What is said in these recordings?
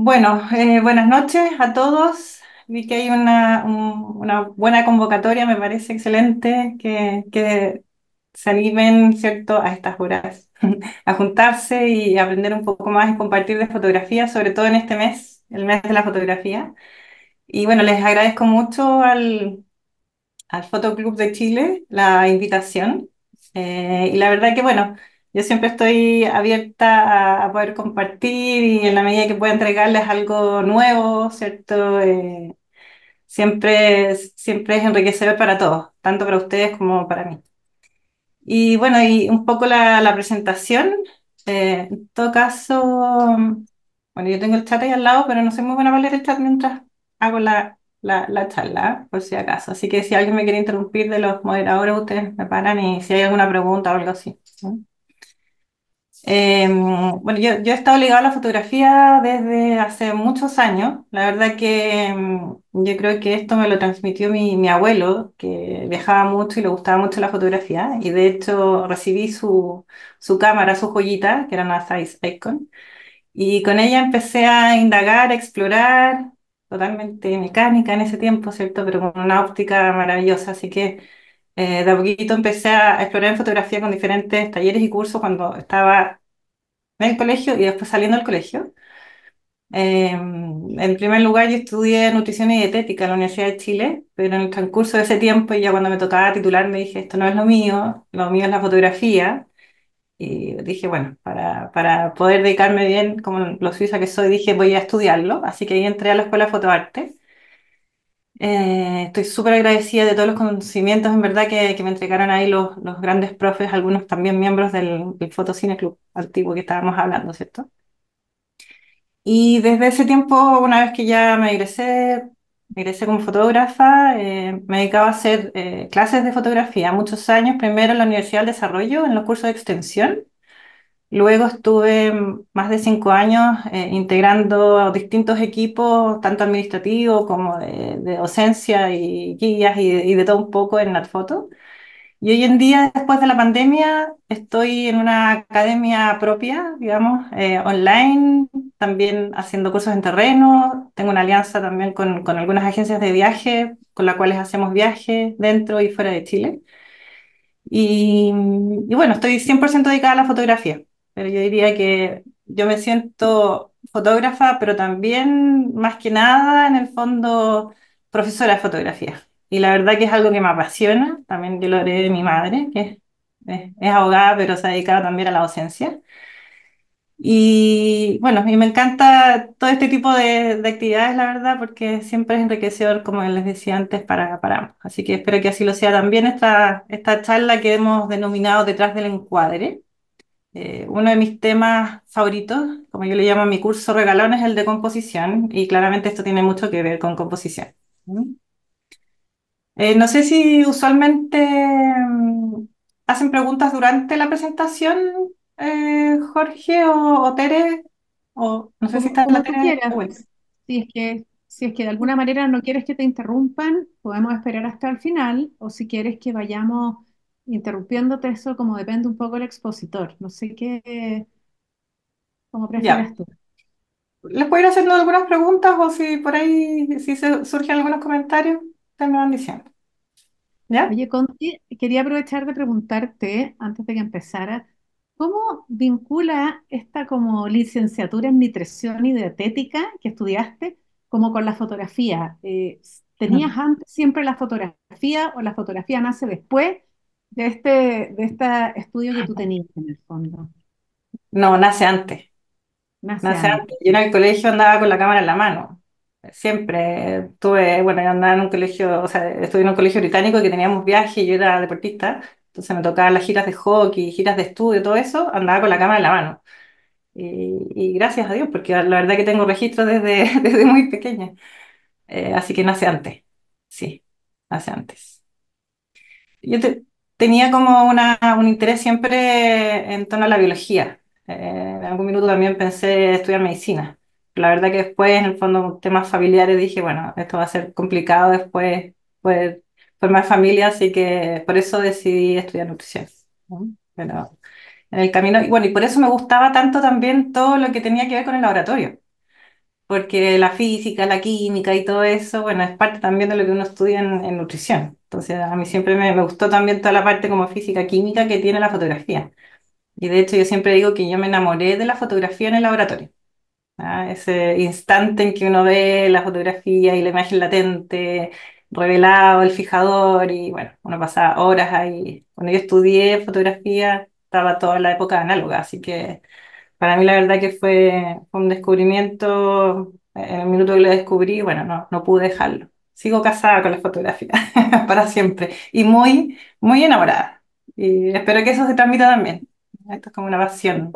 Bueno, buenas noches a todos. Vi que hay una buena convocatoria, me parece excelente que se animen, ¿cierto?, a estas horas a juntarse y aprender un poco más y compartir de fotografía, sobre todo en este mes, el mes de la fotografía. Y bueno, les agradezco mucho al Fotoclub de Chile la invitación. Y la verdad que, bueno, yo siempre estoy abierta a poder compartir y en la medida que pueda entregarles algo nuevo, ¿cierto? Siempre es enriquecedor para todos, tanto para ustedes como para mí. Y bueno, y un poco la presentación. En todo caso, bueno, yo tengo el chat ahí al lado, pero no soy muy buena para leer el chat mientras hago la charla, por si acaso. Así que si alguien me quiere interrumpir de los moderadores, ustedes me paran y si hay alguna pregunta o algo así. ¿Sí? Bueno, yo he estado ligada a la fotografía desde hace muchos años. La verdad que yo creo que esto me lo transmitió mi abuelo, que viajaba mucho y le gustaba mucho la fotografía. Y de hecho recibí su cámara, su joyita, que era una Zeiss Icon. Y con ella empecé a indagar, a explorar, totalmente mecánica en ese tiempo, ¿cierto? Pero con una óptica maravillosa. Así que de a poquito empecé a explorar en fotografía con diferentes talleres y cursos cuando estaba en el colegio y después saliendo del colegio. En primer lugar, yo estudié nutrición y dietética en la Universidad de Chile, pero en el transcurso de ese tiempo, y ya cuando me tocaba titular, me dije, esto no es lo mío es la fotografía. Y dije, bueno, para poder dedicarme bien, como lo suiza que soy, dije, voy a estudiarlo. Así que ahí entré a la Escuela de Fotoarte. Estoy súper agradecida de todos los conocimientos, en verdad, que me entregaron ahí los grandes profes, algunos también miembros del Fotocine Club antiguo que estábamos hablando, ¿cierto? Y desde ese tiempo, una vez que ya me egresé como fotógrafa, me dedicaba a hacer clases de fotografía muchos años, primero en la Universidad del Desarrollo, en los cursos de extensión. Luego estuve más de 5 años integrando distintos equipos, tanto administrativos como de docencia y guías y de todo un poco en NatFoto. Y hoy en día, después de la pandemia, estoy en una academia propia, digamos, online, también haciendo cursos en terreno. Tengo una alianza también con algunas agencias de viaje, con las cuales hacemos viajes dentro y fuera de Chile. Y bueno, estoy 100% dedicada a la fotografía, pero yo diría que yo me siento fotógrafa, pero también, más que nada, en el fondo, profesora de fotografía. Y la verdad que es algo que me apasiona, también yo lo heredé de mi madre, que es abogada, pero se ha dedicado también a la docencia. Y bueno, y me encanta todo este tipo de actividades, la verdad, porque siempre es enriquecedor, como les decía antes, para ambos. Así que espero que así lo sea también esta charla que hemos denominado Detrás del Encuadre. Uno de mis temas favoritos, como yo le llamo a mi curso regalón, es el de composición, y claramente esto tiene mucho que ver con composición. ¿Mm? No sé si usualmente hacen preguntas durante la presentación, Jorge o Tere, o no sé si está la Como tú Tere de quieras. vuelta. Si es que de alguna manera no quieres que te interrumpan, podemos esperar hasta el final, o si quieres que vayamos interrumpiéndote, eso como depende un poco del expositor. No sé qué, cómo Ya, prefieras tú. les puedo ir haciendo algunas preguntas o si por ahí si surgen algunos comentarios, ustedes me van diciendo. ¿Ya? Oye, Conti, quería aprovechar de preguntarte, antes de que empezara, ¿cómo vincula esta como licenciatura en nutrición y dietética que estudiaste como con la fotografía? ¿Tenías antes siempre la fotografía o la fotografía nace después de este estudio que tú tenías en el fondo? No, nace antes. Nace Nace antes. antes. Yo en el colegio andaba con la cámara en la mano. Siempre tuve, bueno, yo andaba en un colegio, o sea, estuve en un colegio británico que teníamos viaje y yo era deportista, entonces me tocaban las giras de hockey, giras de estudio, todo eso, andaba con la cámara en la mano. Y gracias a Dios, porque la verdad que tengo registros desde, desde muy pequeña. Así que nace antes. Sí, nace antes. Tenía como un interés siempre en torno a la biología. En algún minuto también pensé estudiar medicina. La verdad que después, en el fondo, con temas familiares, dije, bueno, esto va a ser complicado después poder formar familia, así que por eso decidí estudiar nutrición. ¿No? Pero en el camino, y bueno, y por eso me gustaba tanto también todo lo que tenía que ver con el laboratorio. porque la física, la química y todo eso, bueno, es parte también de lo que uno estudia en nutrición. Entonces, a mí siempre me gustó también toda la parte como física, química que tiene la fotografía. Y de hecho, yo siempre digo que yo me enamoré de la fotografía en el laboratorio. ¿Ah? Ese instante en que uno ve la fotografía y la imagen latente, revelado, el fijador, y bueno, uno pasaba horas ahí. Cuando yo estudié fotografía, estaba toda la época análoga, así que para mí la verdad que fue un descubrimiento, en el minuto que lo descubrí, bueno, no pude dejarlo. Sigo casada con la fotografía para siempre y muy enamorada. Y espero que eso se transmita también. Esto es como una pasión.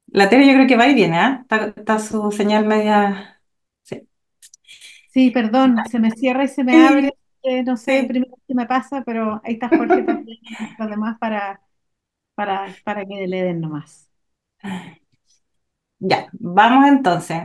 La tele yo creo que va y viene, ¿ah? Está su señal media. Sí. Sí, perdón, se me cierra y se me abre. Sí, No sé, sí. primero qué me pasa, pero ahí está Jorge también, los demás para que le den nomás. Ya, vamos entonces.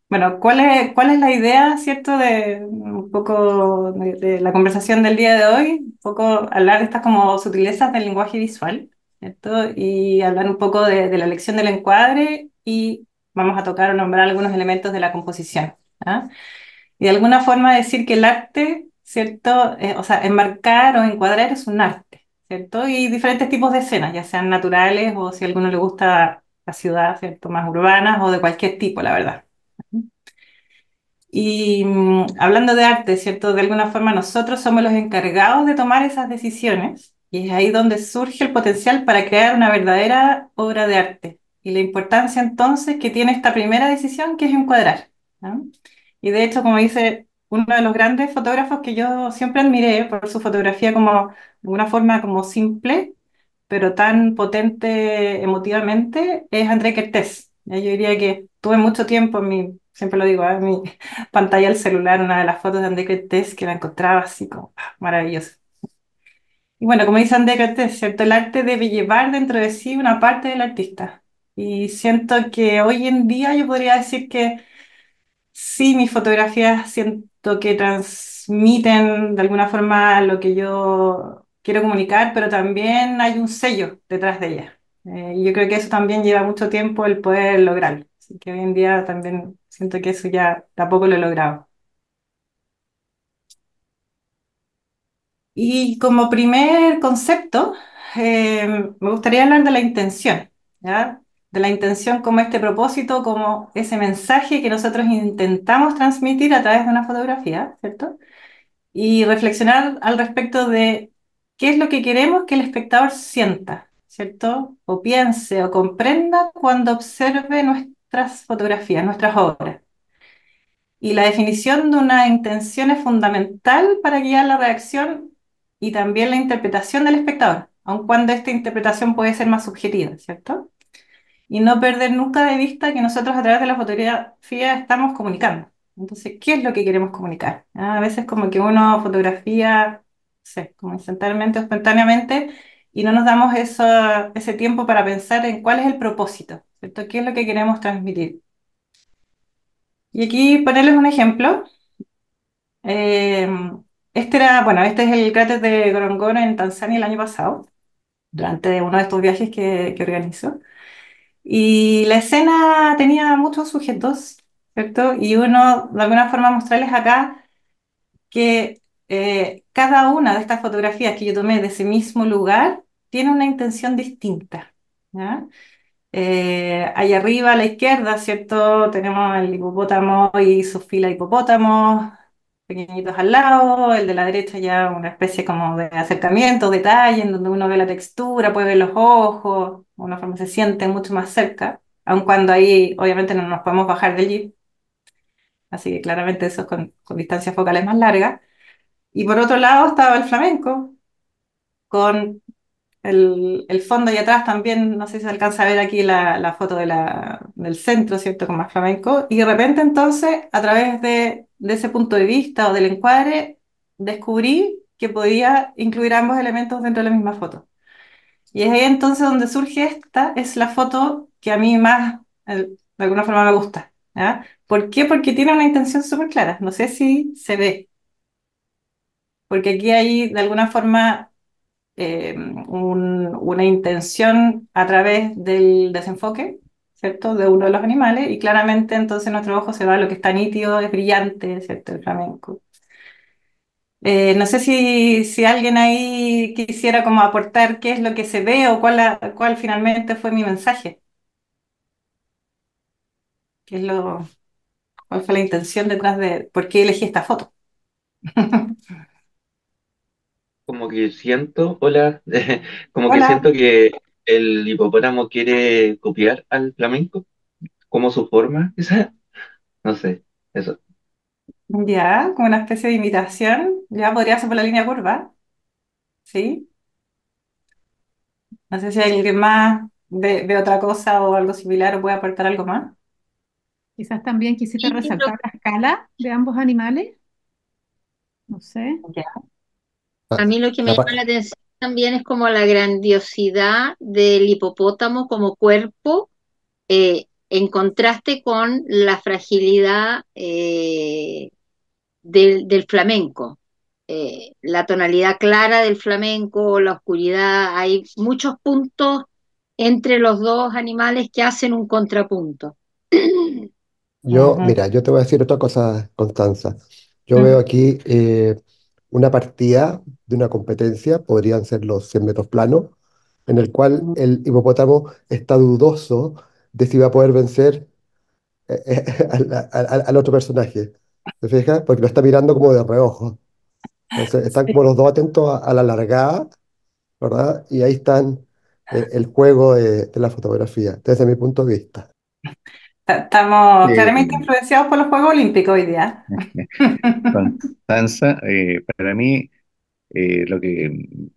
Bueno, ¿cuál es la idea, cierto, de un poco de la conversación del día de hoy? Un poco hablar de estas como sutilezas del lenguaje visual, ¿cierto? Y hablar un poco de la elección del encuadre y vamos a tocar o nombrar algunos elementos de la composición. ¿Ah? Y de alguna forma decir que el arte, ¿cierto? O sea, enmarcar o encuadrar es un arte, ¿cierto? Y diferentes tipos de escenas, ya sean naturales o si a alguno le gusta la ciudad, ¿cierto? Más urbanas o de cualquier tipo, la verdad. Y hablando de arte, ¿cierto? De alguna forma nosotros somos los encargados de tomar esas decisiones y es ahí donde surge el potencial para crear una verdadera obra de arte. Y la importancia entonces que tiene esta primera decisión que es encuadrar. ¿No? Y de hecho, como dice uno de los grandes fotógrafos que yo siempre admiré por su fotografía como de una forma como simple, pero tan potente emotivamente, es André Kertész. Ya yo diría que tuve mucho tiempo siempre lo digo, en mi pantalla del celular, una de las fotos de André Kertész que la encontraba así como maravillosa. Y bueno, como dice André Kertész, ¿cierto? El arte debe llevar dentro de sí una parte del artista. Y siento que hoy en día yo podría decir que sí, mis fotografías siento que transmiten de alguna forma lo que yo quiero comunicar, pero también hay un sello detrás de ellas. Y yo creo que eso también lleva mucho tiempo el poder lograrlo. Así que hoy en día también siento que eso ya tampoco lo he logrado. Y como primer concepto, me gustaría hablar de la intención, ¿ya? De la intención como este propósito, como ese mensaje que nosotros intentamos transmitir a través de una fotografía, ¿cierto? Y reflexionar al respecto de qué es lo que queremos que el espectador sienta, ¿cierto? O piense o comprenda cuando observe nuestras fotografías, nuestras obras. Y la definición de una intención es fundamental para guiar la reacción y también la interpretación del espectador, aun cuando esta interpretación puede ser más subjetiva, ¿cierto? Y no perder nunca de vista que nosotros a través de la fotografía estamos comunicando. Entonces, ¿qué es lo que queremos comunicar? A veces como que uno fotografía, no sé, como instantáneamente o espontáneamente, y no nos damos ese tiempo para pensar en cuál es el propósito, ¿cierto? ¿Qué es lo que queremos transmitir? Y aquí ponerles un ejemplo. Eh, este es el cráter de Gorongoro en Tanzania el año pasado, durante uno de estos viajes que organizo. Y la escena tenía muchos sujetos, ¿cierto? Y uno, de alguna forma, mostrarles acá que cada una de estas fotografías que yo tomé de ese mismo lugar tiene una intención distinta, ¿ya? Ahí arriba a la izquierda, ¿cierto? Tenemos el hipopótamo y su fila de hipopótamos pequeñitos al lado, el de la derecha ya una especie como de acercamiento, detalle, en donde uno ve la textura, puede ver los ojos, de una forma se siente mucho más cerca, aun cuando ahí obviamente no nos podemos bajar del jeep, así que claramente eso es con distancias focales más largas. Y por otro lado estaba el flamenco, con el fondo y atrás también, no sé si se alcanza a ver aquí la foto del centro, ¿cierto? Con más flamenco. Y de repente entonces, a través de ese punto de vista o del encuadre, descubrí que podía incluir ambos elementos dentro de la misma foto. Y es ahí entonces donde surge esta, es la foto que a mí más, de alguna forma me gusta. ¿Ya? ¿Por qué? Porque tiene una intención súper clara. No sé si se ve, porque aquí hay de alguna forma una intención a través del desenfoque, ¿cierto? De uno de los animales y claramente entonces nuestro ojo se va a lo que está nítido, es brillante, ¿cierto? El flamenco. No sé si alguien ahí quisiera como aportar qué es lo que se ve o cuál finalmente fue mi mensaje, qué es cuál fue la intención detrás de por qué elegí esta foto. Como que siento, hola, como que Hola, siento que el hipopótamo quiere copiar al flamenco, como su forma, quizás. No sé, eso. ya, como una especie de imitación, ya podría ser por la línea curva, ¿sí? No sé si hay alguien más ve otra cosa o algo similar o puede aportar algo más. Quizás también quisiste Y resaltar la escala de ambos animales, no sé. Ya. a Ah, mí lo que me la llama pa- la atención también es como la grandiosidad del hipopótamo como cuerpo, en contraste con la fragilidad del flamenco. La tonalidad clara del flamenco, la oscuridad, hay muchos puntos entre los dos animales que hacen un contrapunto. Ujú, Mira, yo te voy a decir otra cosa, Constanza. Yo veo ujú, aquí una partida de una competencia, podrían ser los 100 metros planos, en el cual ujú. el hipopótamo está dudoso de si va a poder vencer al otro personaje. ¿Te fijas? Porque lo está mirando como de reojo. Entonces, están como Sí. los dos atentos a la largada, ¿verdad? Y ahí están el juego de la fotografía, desde mi punto de vista. Estamos claramente Eh, influenciados por los Juegos Olímpicos hoy día. Constanza, para mí lo que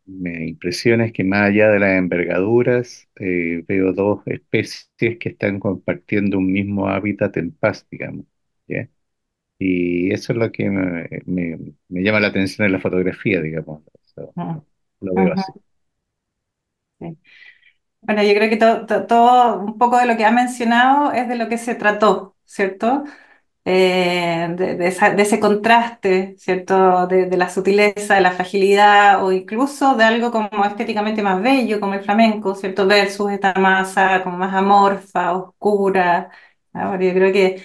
me impresiona es que más allá de las envergaduras, veo dos especies que están compartiendo un mismo hábitat en paz, digamos, ¿ya? Y eso es lo que me llama la atención en la fotografía, digamos. Eso, Ujú, lo veo ujú, así. sí. Bueno, yo creo que todo, un poco de lo que ha mencionado es de lo que se trató, ¿cierto? De ese contraste, ¿cierto? De la sutileza, de la fragilidad o incluso de algo como estéticamente más bello, como el flamenco, ¿cierto? Versus esta masa como más amorfa, oscura. Ahora, yo creo que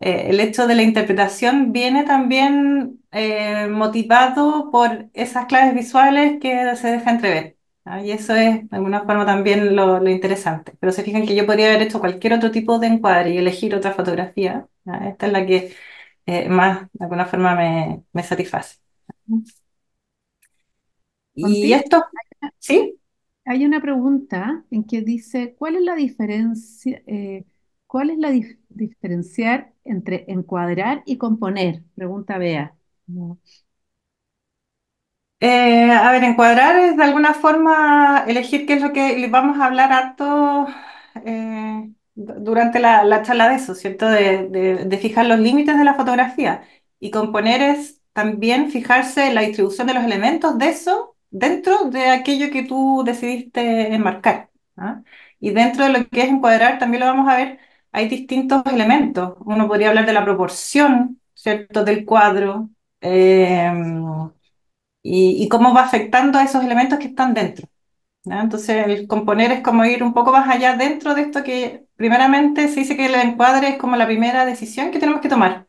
el hecho de la interpretación viene también motivado por esas claves visuales que se deja entrever. ¿Ah? Y eso es de alguna forma también lo interesante. Pero se fijan que yo podría haber hecho cualquier otro tipo de encuadre y elegir otra fotografía. ¿Ah? Esta es la que más de alguna forma me satisface. Y Contigo esto, ¿sí? hay una pregunta en que dice, ¿cuál es la diferencia, cuál es la diferenciar entre encuadrar y componer? Pregunta Bea. A ver, encuadrar es de alguna forma elegir qué es lo que le vamos a hablar harto durante la charla de eso, ¿cierto? De fijar los límites de la fotografía. Y componer es también fijarse en la distribución de los elementos de eso dentro de aquello que tú decidiste enmarcar. ¿Ah? Y dentro de lo que es encuadrar, también lo vamos a ver, hay distintos elementos. Uno podría hablar de la proporción, ¿cierto? Del cuadro. Y cómo va afectando a esos elementos que están dentro. ¿Ya? Entonces, el componer es como ir un poco más allá dentro de esto que primeramente se dice que el encuadre es como la primera decisión que tenemos que tomar,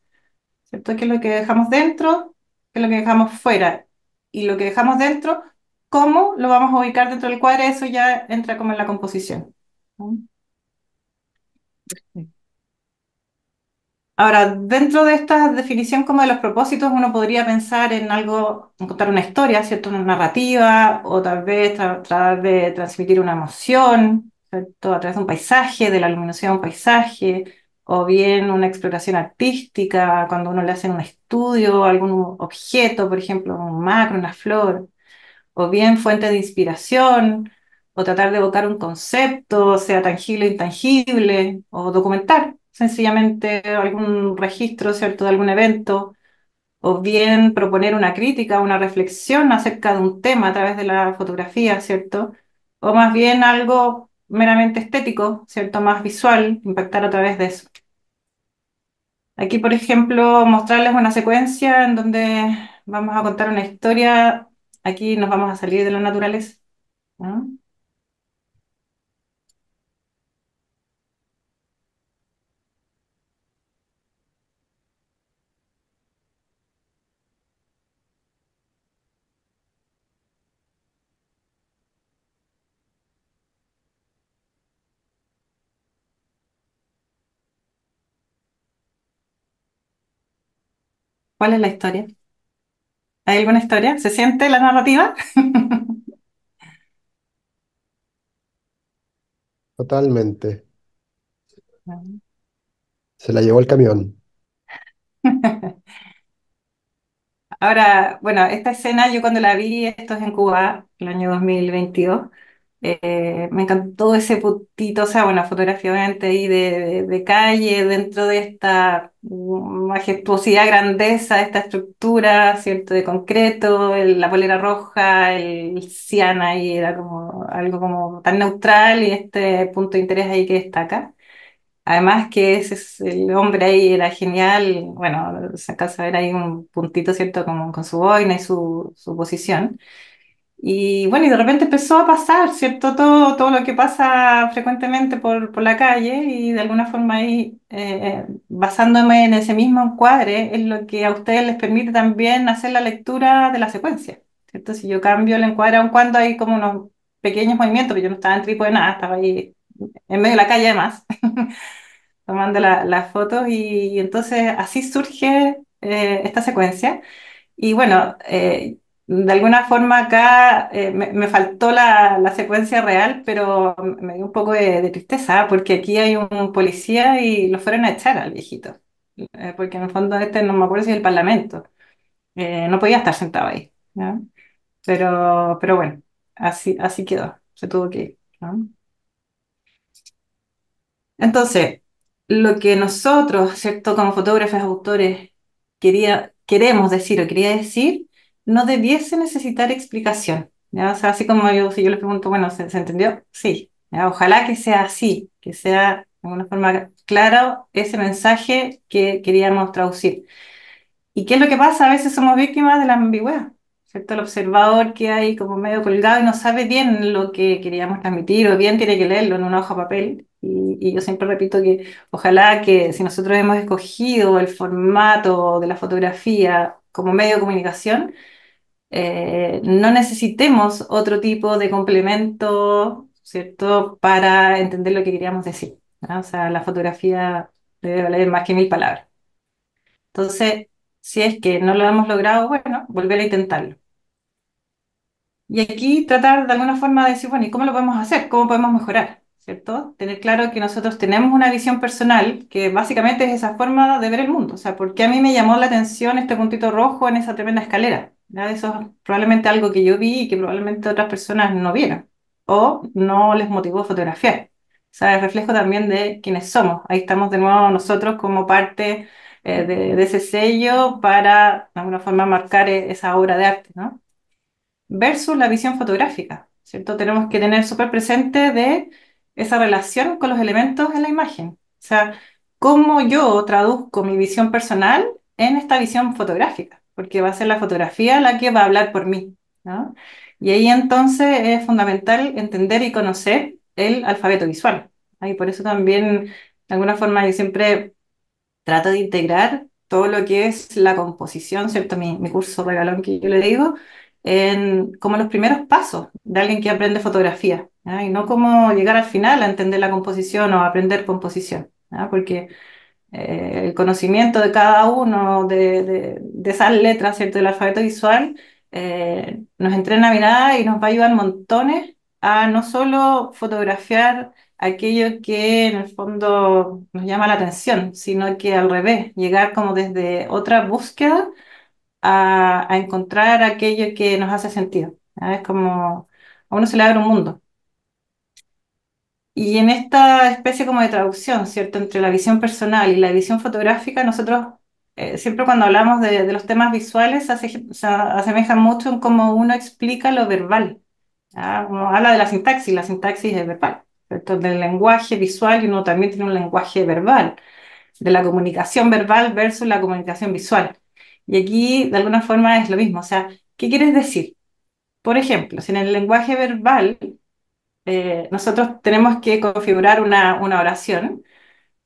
¿cierto? ¿Qué es lo que dejamos dentro? ¿Qué es lo que dejamos fuera? Y lo que dejamos dentro, ¿cómo lo vamos a ubicar dentro del cuadro? Eso ya entra como en la composición. ¿No? Ahora, dentro de esta definición como de los propósitos, uno podría pensar en algo, en contar una historia, ¿cierto? Una narrativa, o tal vez tratar de transmitir una emoción, ¿cierto? A través de un paisaje, de la iluminación de un paisaje, o bien una exploración artística, cuando uno le hace un estudio, algún objeto, por ejemplo, un macro, una flor o bien fuente de inspiración, o tratar de evocar un concepto, sea tangible o intangible, o documentar sencillamente algún registro, ¿cierto?, de algún evento, o bien proponer una crítica, una reflexión acerca de un tema a través de la fotografía, ¿cierto? O más bien algo meramente estético, ¿cierto?, más visual, impactar a través de eso. Aquí, por ejemplo, mostrarles una secuencia en donde vamos a contar una historia. Aquí nos vamos a salir de la naturaleza. ¿No? ¿Cuál es la historia? ¿Hay alguna historia? ¿Se siente la narrativa? Totalmente. Se la llevó el camión. Ahora, bueno, esta escena yo cuando la vi, esto es en Cuba, el año 2022, me encantó ese puntito, o sea, bueno, fotografía obviamente ahí de calle, dentro de esta majestuosidad, grandeza, de esta estructura, ¿cierto? De concreto, la polera roja, el cian ahí era como algo como tan neutral y este punto de interés ahí que destaca. Además que el hombre ahí era genial, bueno, se alcanza a ver ahí un puntito, ¿cierto? Con su boina y su posición. Y bueno, y de repente empezó a pasar, ¿cierto? Todo lo que pasa frecuentemente por la calle y de alguna forma ahí, basándome en ese mismo encuadre, es lo que a ustedes les permite también hacer la lectura de la secuencia, ¿cierto? Si yo cambio el encuadre, aun cuando hay como unos pequeños movimientos, pero yo no estaba en trípode de nada, estaba ahí en medio de la calle además. Tomando las fotos y entonces así surge esta secuencia. Y bueno, de alguna forma acá me faltó la secuencia real, pero me dio un poco de tristeza porque aquí hay un policía y lo fueron a echar al viejito. Porque en el fondo este no me acuerdo si es el Parlamento. No podía estar sentado ahí, ¿ya? Pero bueno, así quedó, se tuvo que ir, ¿no? Entonces, lo que nosotros, ¿cierto? Como fotógrafos, autores, queremos decir o quería decir, no debiese necesitar explicación, ¿ya? O sea, así como yo, si yo le pregunto, bueno, ¿se entendió? Sí, ¿ya? Ojalá que sea así, que sea de alguna forma claro ese mensaje que queríamos traducir. ¿Y qué es lo que pasa? A veces somos víctimas de la ambigüedad, ¿cierto? El observador que hay como medio colgado y no sabe bien lo que queríamos transmitir o bien tiene que leerlo en una hoja de papel. Y yo siempre repito que ojalá que si nosotros hemos escogido el formato de la fotografía como medio de comunicación, no necesitemos otro tipo de complemento, ¿cierto? Para entender lo que queríamos decir, ¿no? O sea, la fotografía debe valer más que 1000 palabras. Entonces, si es que no lo hemos logrado, bueno, volver a intentarlo. Y aquí tratar de alguna forma de decir, bueno, ¿y cómo lo podemos hacer? ¿Cómo podemos mejorar? ¿Cierto? Tener claro que nosotros tenemos una visión personal que básicamente es esa forma de ver el mundo. O sea, ¿por qué a mí me llamó la atención este puntito rojo en esa tremenda escalera? ¿Ya? Eso es probablemente algo que yo vi y que probablemente otras personas no vieron o no les motivó a fotografiar. O sea, es reflejo también de quiénes somos. Ahí estamos de nuevo nosotros como parte de ese sello para de alguna forma marcar esa obra de arte, ¿no? Versus la visión fotográfica, ¿cierto? Tenemos que tener súper presente de esa relación con los elementos en la imagen. O sea, cómo yo traduzco mi visión personal en esta visión fotográfica, porque va a ser la fotografía la que va a hablar por mí, ¿no? Y ahí entonces es fundamental entender y conocer el alfabeto visual. ¿No? Y por eso también, de alguna forma, yo siempre trato de integrar todo lo que es la composición, ¿cierto? Mi curso regalón que yo le digo, en como los primeros pasos de alguien que aprende fotografía, ¿ya? Y no como llegar al final a entender la composición o a aprender composición, ¿ya? Porque el conocimiento de cada uno de esas letras, ¿cierto? Del alfabeto visual, nos entrena a mirar y nos va a ayudar montones a no solo fotografiar aquello que en el fondo nos llama la atención, sino que al revés, llegar como desde otra búsqueda a encontrar aquello que nos hace sentido. ¿Ya? Es como a uno se le abre un mundo. Y en esta especie como de traducción, ¿cierto? Entre la visión personal y la visión fotográfica, nosotros siempre cuando hablamos de los temas visuales se asemejan mucho en cómo uno explica lo verbal. ¿Ya? Uno habla de la sintaxis es verbal, ¿cierto? Del lenguaje visual y uno también tiene un lenguaje verbal, de la comunicación verbal versus la comunicación visual. Y aquí de alguna forma es lo mismo, o sea, ¿qué quieres decir? Por ejemplo, si en el lenguaje verbal nosotros tenemos que configurar una oración,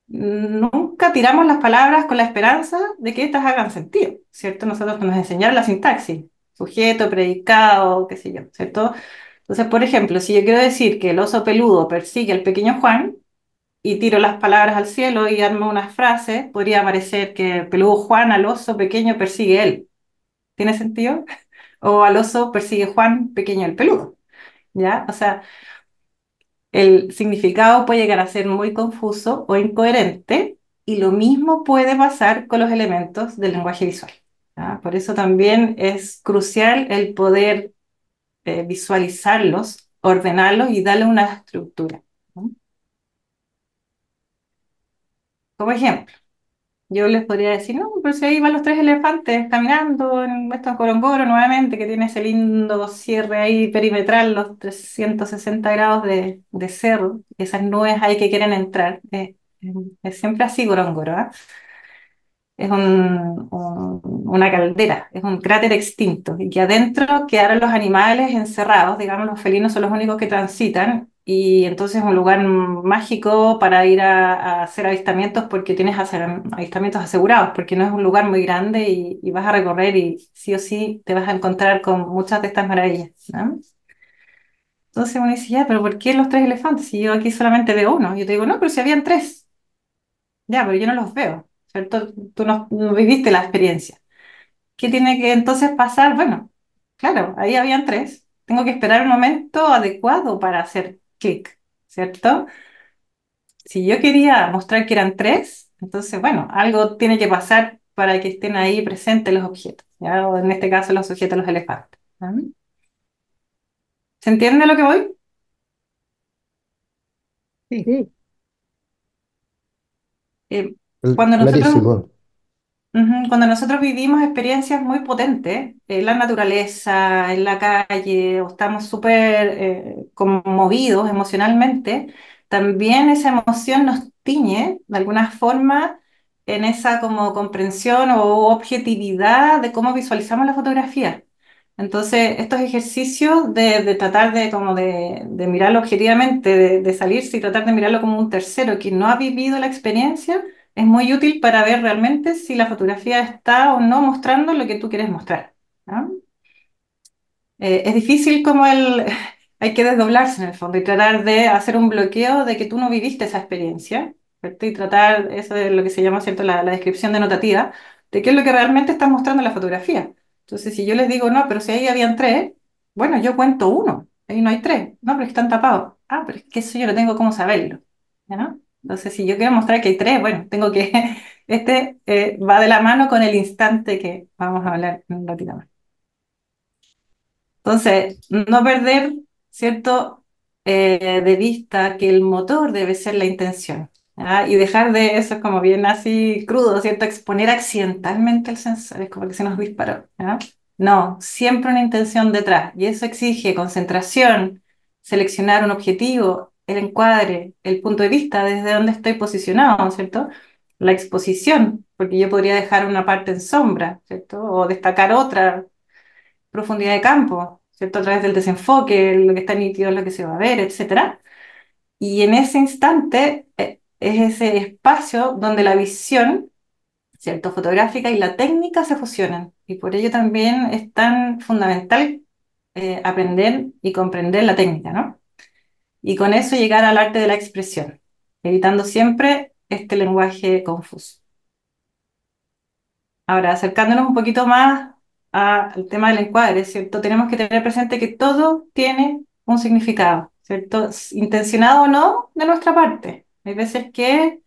nunca tiramos las palabras con la esperanza de que éstas hagan sentido, ¿cierto? Nosotros nos enseñaron la sintaxis, sujeto, predicado, qué sé yo, ¿cierto? Entonces, por ejemplo, si yo quiero decir que el oso peludo persigue al pequeño Juan, y tiro las palabras al cielo y armo una frase, podría aparecer que peludo Juan al oso pequeño persigue él. ¿Tiene sentido? O al oso persigue Juan pequeño el peludo. ¿Ya? O sea, el significado puede llegar a ser muy confuso o incoherente y lo mismo puede pasar con los elementos del lenguaje visual. ¿Ya? Por eso también es crucial el poder visualizarlos, ordenarlos y darle una estructura, ¿no? Como ejemplo, yo les podría decir, no, pero si ahí van los tres elefantes caminando en estos Ngorongoro nuevamente, que tiene ese lindo cierre ahí perimetral, los 360 grados de cerro, esas nubes ahí que quieren entrar. Es siempre así Ngorongoro, ¿ah? Es una caldera, es un cráter extinto, y que adentro quedaron los animales encerrados, digamos, los felinos son los únicos que transitan, y entonces es un lugar mágico para ir a hacer avistamientos porque tienes avistamientos asegurados, porque no es un lugar muy grande y vas a recorrer y sí o sí te vas a encontrar con muchas de estas maravillas, ¿no? Entonces uno dice, ya, pero ¿por qué los tres elefantes? Si yo aquí solamente veo uno. Yo te digo, no, pero si habían tres. Ya, pero yo no los veo, ¿cierto? Tú no viviste la experiencia. ¿Qué tiene que entonces pasar? Bueno, claro, ahí habían tres. Tengo que esperar un momento adecuado para hacer clic, ¿cierto? Si yo quería mostrar que eran tres, entonces, bueno, algo tiene que pasar para que estén ahí presentes los objetos, ¿ya? O en este caso los sujetos, los elefantes. ¿Ah? ¿Se entiende a lo que voy? Sí, Sí. Eh, cuando nosotros Clarísimo. Cuando nosotros vivimos experiencias muy potentes en la naturaleza, en la calle, o estamos súper conmovidos emocionalmente, también esa emoción nos tiñe de alguna forma en esa como comprensión o objetividad de cómo visualizamos la fotografía. Entonces, estos ejercicios de tratar de mirarlo objetivamente, de salirse y tratar de mirarlo como un tercero que no ha vivido la experiencia, es muy útil para ver realmente si la fotografía está o no mostrando lo que tú quieres mostrar, ¿no? Es difícil como hay que desdoblarse en el fondo y tratar de hacer un bloqueo de que tú no viviste esa experiencia, ¿cierto? Y tratar, eso de lo que se llama, ¿cierto? La descripción denotativa, de qué es lo que realmente está mostrando la fotografía. Entonces, si yo les digo, no, pero si ahí habían tres, bueno, yo cuento uno, ahí no hay tres, no, pero es que están tapados. Ah, pero es que eso yo no tengo cómo saberlo, ¿ya no? Entonces, si yo quiero mostrar que hay tres, bueno, tengo que, va de la mano con el instante que vamos a hablar en un ratito más. Entonces, no perder, ¿cierto? De vista que el motor debe ser la intención, ¿ya? Y dejar de eso, es como bien así crudo, ¿cierto? Exponer accidentalmente el sensor, es como que se nos disparó, ¿ya? No, siempre una intención detrás, y eso exige concentración, seleccionar un objetivo, el encuadre, el punto de vista desde donde estoy posicionado, ¿cierto? La exposición, porque yo podría dejar una parte en sombra, ¿cierto? O destacar otra profundidad de campo, ¿cierto? A través del desenfoque, lo que está nítido es lo que se va a ver, etcétera. Y en ese instante es ese espacio donde la visión, ¿cierto? Fotográfica y la técnica se fusionan. Y por ello también es tan fundamental aprender y comprender la técnica, ¿no? Y con eso llegar al arte de la expresión, evitando siempre este lenguaje confuso. Ahora, acercándonos un poquito más al tema del encuadre, ¿cierto? Tenemos que tener presente que todo tiene un significado, ¿cierto? Intencionado o no de nuestra parte. Hay veces que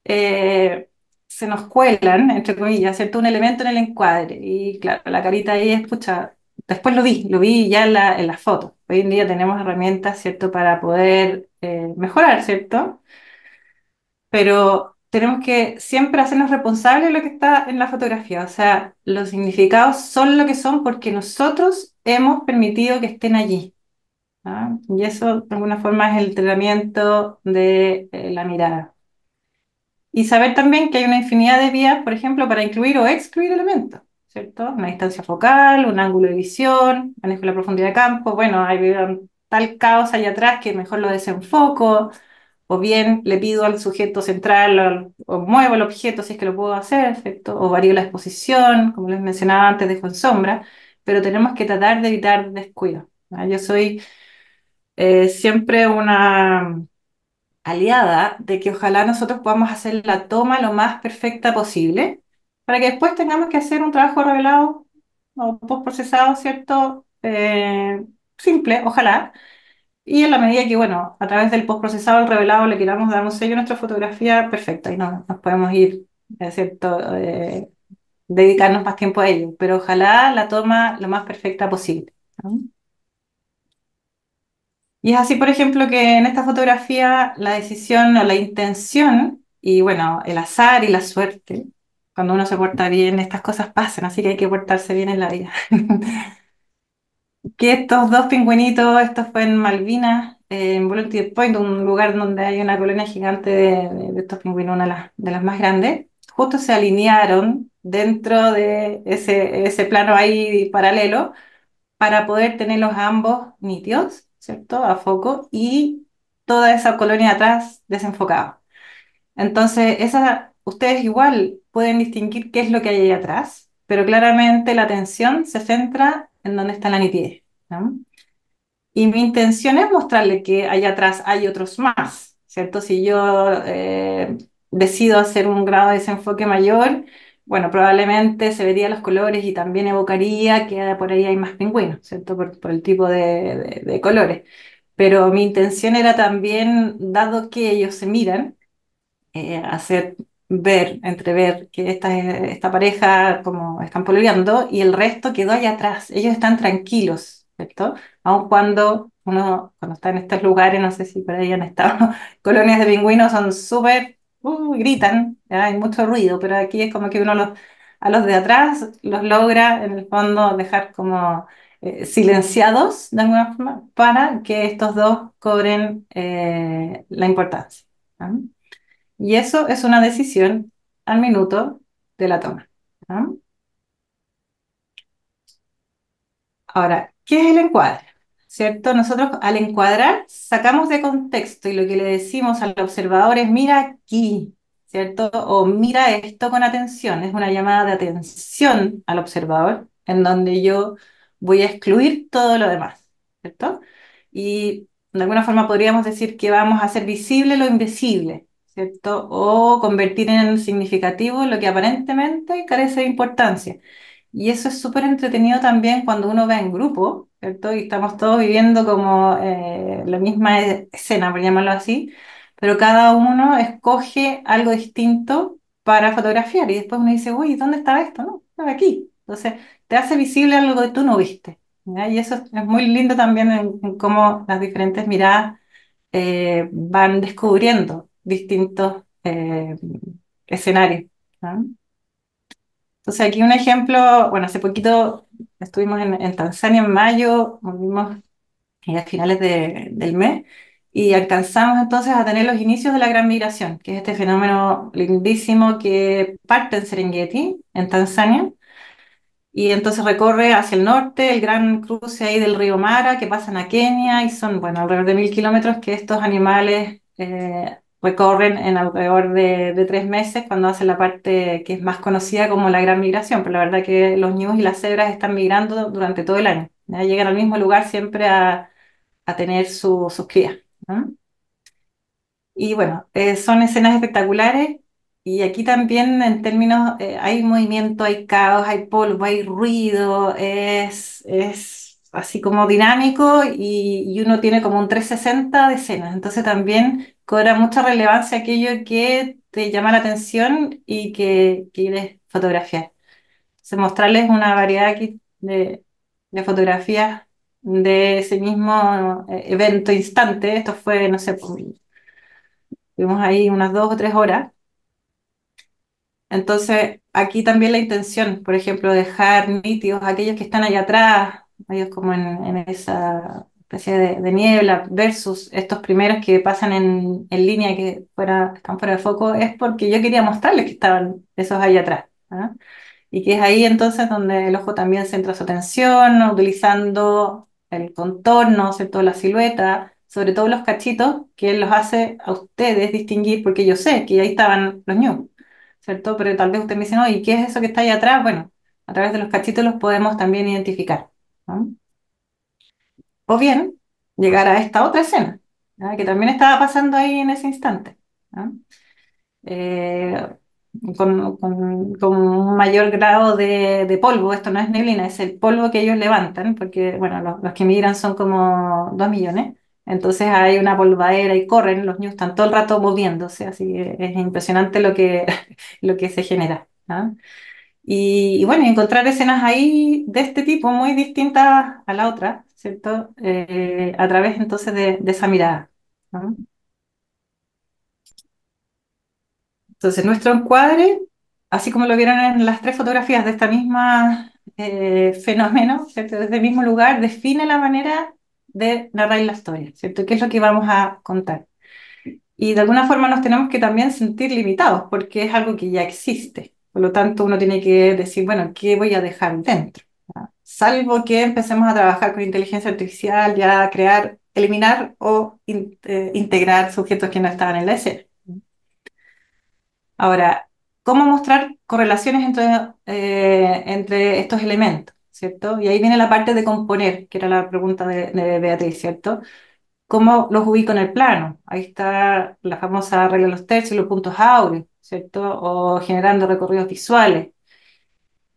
eh, se nos cuelan, entre comillas, ¿cierto? Un elemento en el encuadre. Y claro, la carita ahí es, pucha, después lo vi ya en la foto. Hoy en día tenemos herramientas, ¿cierto? Para poder mejorar, ¿cierto? Pero tenemos que siempre hacernos responsables de lo que está en la fotografía. O sea, los significados son lo que son porque nosotros hemos permitido que estén allí. ¿Ah? Y eso, de alguna forma, es el entrenamiento de la mirada. Y saber también que hay una infinidad de vías, por ejemplo, para incluir o excluir elementos, ¿cierto? Una distancia focal, un ángulo de visión, manejo de la profundidad de campo. Bueno, hay tal caos allá atrás que mejor lo desenfoco, o bien le pido al sujeto central o muevo el objeto si es que lo puedo hacer, ¿cierto? O varío la exposición, como les mencionaba antes, dejo en sombra, pero tenemos que tratar de evitar descuido, ¿no? Yo soy siempre una aliada de que ojalá nosotros podamos hacer la toma lo más perfecta posible, para que después tengamos que hacer un trabajo revelado o postprocesado, ¿cierto? Simple, ojalá. Y en la medida que, bueno, a través del postprocesado, el revelado, le queramos dar un sello a nuestra fotografía, perfecto, y no, nos podemos ir, ¿cierto? Dedicarnos más tiempo a ello, pero ojalá la toma lo más perfecta posible, ¿no? Y es así, por ejemplo, que en esta fotografía la decisión o la intención y bueno, el azar y la suerte, cuando uno se porta bien, estas cosas pasan, así que hay que portarse bien en la vida. Que estos dos pingüinitos, esto fue en Malvinas, en Volunteer Point, un lugar donde hay una colonia gigante de estos pingüinos, una de las más grandes, justo se alinearon dentro de ese plano ahí paralelo para poder tenerlos ambos nítidos, ¿cierto? A foco y toda esa colonia atrás desenfocada. Entonces, ustedes igual pueden distinguir qué es lo que hay ahí atrás, pero claramente la atención se centra en dónde está la nitidez, ¿no? Y mi intención es mostrarle que allá atrás hay otros más, ¿cierto? Si yo decido hacer un grado de desenfoque mayor, bueno, probablemente se vería los colores y también evocaría que por ahí hay más pingüinos, ¿cierto? Por el tipo de colores. Pero mi intención era también, dado que ellos se miran, hacer entrever que esta pareja como están pololeando y el resto quedó allá atrás. Ellos están tranquilos, ¿cierto? Aun cuando está en estos lugares, no sé si por ahí han estado, colonias de pingüinos son súper, gritan, ¿ya? Hay mucho ruido, pero aquí es como que a los de atrás los logra en el fondo dejar como silenciados de alguna forma para que estos dos cobren la importancia. ¿Ah? Y eso es una decisión al minuto de la toma. ¿Ah? Ahora, ¿qué es el encuadre? ¿Cierto? Nosotros al encuadrar sacamos de contexto y lo que le decimos al observador es mira aquí, ¿cierto? O mira esto con atención. Es una llamada de atención al observador en donde yo voy a excluir todo lo demás, ¿cierto? Y de alguna forma podríamos decir que vamos a hacer visible lo invisible, ¿cierto? O convertir en significativo lo que aparentemente carece de importancia. Y eso es súper entretenido también cuando uno va en grupo, ¿cierto? Y estamos todos viviendo como la misma escena, por llamarlo así, pero cada uno escoge algo distinto para fotografiar y después uno dice, uy, ¿dónde estaba esto? No, estaba aquí. Entonces, te hace visible algo que tú no viste, ¿ya? Y eso es muy lindo también en cómo las diferentes miradas van descubriendo distintos escenarios, ¿no? Entonces aquí un ejemplo, bueno, hace poquito estuvimos en Tanzania en mayo, volvimos a finales del mes y alcanzamos entonces a tener los inicios de la Gran Migración, que es este fenómeno lindísimo que parte en Serengeti, en Tanzania, y entonces recorre hacia el norte el gran cruce ahí del río Mara que pasan a Kenia y son, bueno, alrededor de 1000 kilómetros que estos animales recorren en alrededor de 3 meses cuando hacen la parte que es más conocida como la Gran Migración, pero la verdad que los ñus y las cebras están migrando durante todo el año, ¿ya? Llegan al mismo lugar siempre a tener sus crías, ¿no? Y bueno, son escenas espectaculares y aquí también en términos, hay movimiento, hay caos, hay polvo, hay ruido, es así como dinámico y uno tiene como un 360 de escenas, entonces también cobra mucha relevancia aquello que te llama la atención y que quieres fotografiar. Entonces mostrarles una variedad aquí de fotografías de ese mismo evento instante, esto fue, no sé, estuvimos ahí unas 2 o 3 horas. Entonces, aquí también la intención, por ejemplo, dejar nítidos aquellos que están allá atrás, ellos como en esa especie de niebla, versus estos primeros que pasan en línea que están fuera de foco, es porque yo quería mostrarles que estaban esos allá atrás. ¿Ah? Y que es ahí entonces donde el ojo también centra su atención, utilizando el contorno, ¿cierto? La silueta, sobre todo los cachitos, que los hace a ustedes distinguir, porque yo sé que ahí estaban los ñu, ¿cierto? Pero tal vez ustedes me dicen, oye, ¿qué es eso que está ahí atrás? Bueno, a través de los cachitos los podemos también identificar, ¿no? O bien, llegar a esta otra escena, ¿ya? Que también estaba pasando ahí en ese instante, ¿ya? Eh, con un mayor grado de polvo. Esto no es neblina, es el polvo que ellos levantan, porque bueno, los que migran son como 2 millones, entonces hay una polvadera y corren, los ñus están todo el rato moviéndose, así que es impresionante lo que, lo que se genera, ¿ah? Y bueno, encontrar escenas ahí de este tipo muy distintas a la otra, ¿cierto? A través entonces de esa mirada, ¿no? Entonces, nuestro encuadre, así como lo vieron en las 3 fotografías de esta misma fenómeno, ¿cierto? Desde el mismo lugar, define la manera de narrar la historia, ¿cierto? ¿Qué es lo que vamos a contar? Y de alguna forma nos tenemos que también sentir limitados, porque es algo que ya existe. Por lo tanto, uno tiene que decir, bueno, ¿qué voy a dejar dentro? ¿Ah? Salvo que empecemos a trabajar con inteligencia artificial, ya a crear, eliminar o integrar sujetos que no estaban en la escena. Ahora, ¿cómo mostrar correlaciones entre estos elementos? ¿Cierto? Y ahí viene la parte de componer, que era la pregunta de Beatriz, ¿cierto? ¿Cómo los ubico en el plano? Ahí está la famosa regla de los tercios y los puntos áureos, ¿cierto? O generando recorridos visuales.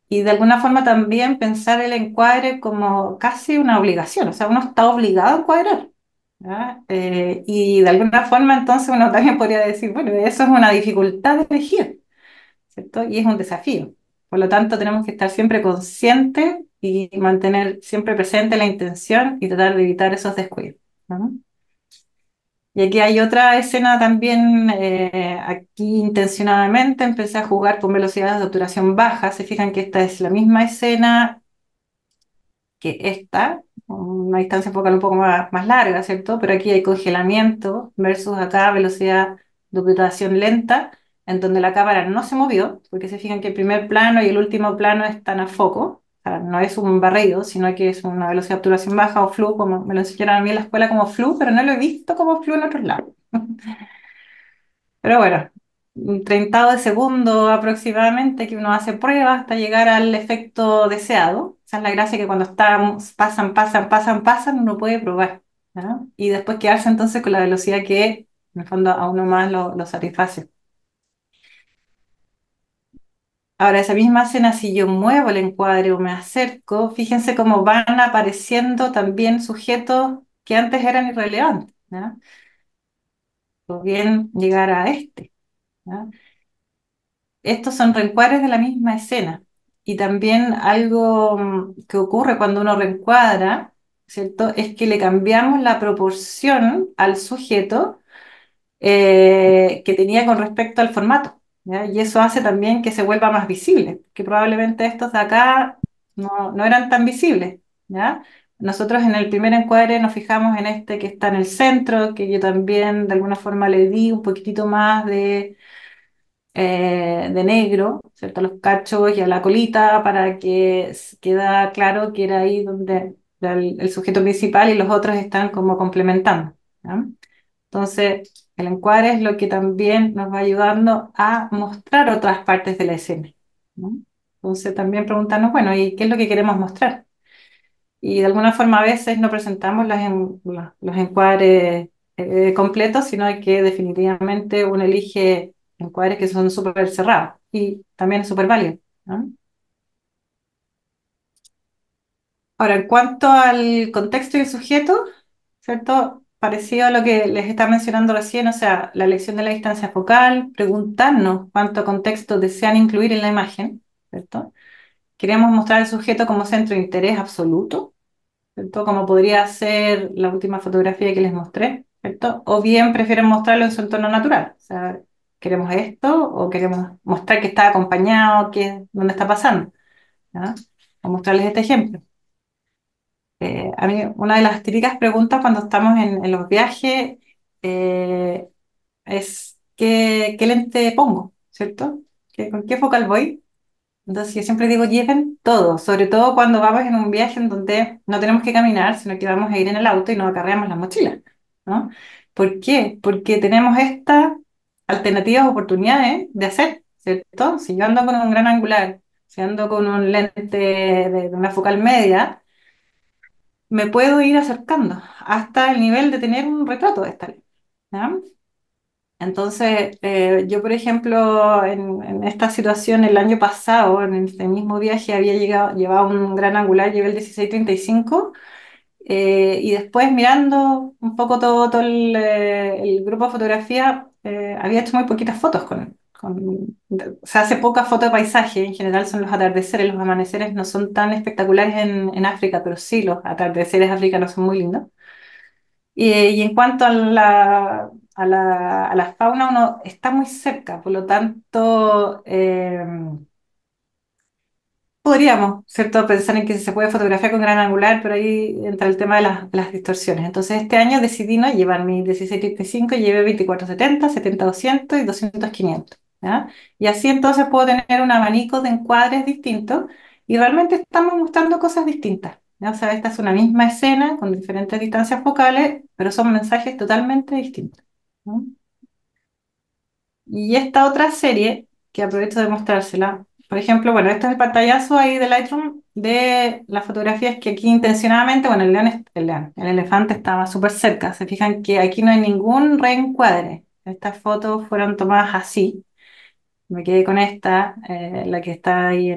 Y de alguna forma también pensar el encuadre como casi una obligación, o sea, uno está obligado a encuadrar, ¿ya? Y de alguna forma entonces uno también podría decir, bueno, eso es una dificultad de elegir, ¿cierto? Y es un desafío. Por lo tanto, tenemos que estar siempre conscientes y mantener siempre presente la intención y tratar de evitar esos descuidos, ¿no? Y aquí hay otra escena también, aquí intencionadamente empecé a jugar con velocidades de obturación baja. Se fijan que esta es la misma escena que esta, una distancia focal un poco más larga, ¿cierto? Pero aquí hay congelamiento versus acá velocidad de obturación lenta, en donde la cámara no se movió, porque se fijan que el primer plano y el último plano están a foco. O sea, no es un barrido, sino que es una velocidad de obturación baja o flu, como me lo enseñaron a mí en la escuela como flu, pero no lo he visto como flu en otros lados. Pero bueno, un treintavo de segundo aproximadamente que uno hace pruebas hasta llegar al efecto deseado. Esa es la gracia, que cuando pasan, uno puede probar, ¿no? Y después quedarse entonces con la velocidad que en el fondo a uno más lo satisface. Ahora, esa misma escena, si yo muevo el encuadre o me acerco, fíjense cómo van apareciendo también sujetos que antes eran irrelevantes, ¿no? O bien llegar a este, ¿no? Estos son reencuadres de la misma escena. Y también algo que ocurre cuando uno reencuadra, ¿cierto? Es que le cambiamos la proporción al sujeto que tenía con respecto al formato, ¿ya? Y eso hace también que se vuelva más visible, que probablemente estos de acá no eran tan visibles, ¿ya? Nosotros en el primer encuadre nos fijamos en este que está en el centro, que yo también de alguna forma le di un poquitito más de negro, ¿cierto? A los cachos y a la colita para que queda claro que era ahí donde era el sujeto principal y los otros están como complementando, ¿ya? Entonces, el encuadre es lo que también nos va ayudando a mostrar otras partes de la escena, ¿no? Entonces, también preguntarnos, bueno, ¿y qué es lo que queremos mostrar? Y de alguna forma a veces no presentamos los encuadres completos, sino que definitivamente uno elige encuadres que son súper cerrados y también es súper válido, ¿no? Ahora, en cuanto al contexto y el sujeto, ¿cierto? Parecido a lo que les estaba mencionando recién, o sea, la elección de la distancia focal, preguntarnos cuánto contexto desean incluir en la imagen, ¿cierto? Queremos mostrar al sujeto como centro de interés absoluto, ¿cierto? Como podría ser la última fotografía que les mostré, ¿cierto? O bien prefieren mostrarlo en su entorno natural, o sea, queremos esto o queremos mostrar que está acompañado, dónde está pasando, ¿ya? O mostrarles este ejemplo. A mí una de las típicas preguntas cuando estamos en los viajes eh, es ¿qué lente pongo? ¿Cierto? ¿Con qué focal voy? Entonces yo siempre digo, lleven todo, sobre todo cuando vamos en un viaje en donde no tenemos que caminar, sino que vamos a ir en el auto y nos acarreamos las mochilas, ¿no? ¿Por qué? Porque tenemos estas alternativas, oportunidades de hacer, ¿cierto? Si yo ando con un gran angular, si ando con un lente de una focal media, me puedo ir acercando hasta el nivel de tener un retrato de Stalin, ¿ya? Entonces, yo, por ejemplo, en esta situación el año pasado, en este mismo viaje, llevaba un gran angular, llevé el 16-35, y después mirando un poco todo el grupo de fotografía, había hecho muy poquitas fotos o sea, hace pocas fotos de paisaje, en general son los atardeceres, los amaneceres no son tan espectaculares en África, pero sí, los atardeceres africanos son muy lindos. Y en cuanto a la fauna, uno está muy cerca, por lo tanto, podríamos, ¿cierto?, pensar en que se puede fotografiar con gran angular, pero ahí entra el tema de las distorsiones. Entonces, este año decidí no llevar mi 16-35, llevé 24-70, 70-200 y 200-500, ¿ya? Y así entonces puedo tener un abanico de encuadres distintos y realmente estamos mostrando cosas distintas, ¿ya? O sea, esta es una misma escena con diferentes distancias focales, pero son mensajes totalmente distintos, ¿no? Y esta otra serie, que aprovecho de mostrársela, por ejemplo, bueno, este es el pantallazo ahí de Lightroom de las fotografías que aquí intencionadamente, bueno, el elefante estaba súper cerca, se fijan que aquí no hay ningún reencuadre, estas fotos fueron tomadas así, me quedé con esta, la que está ahí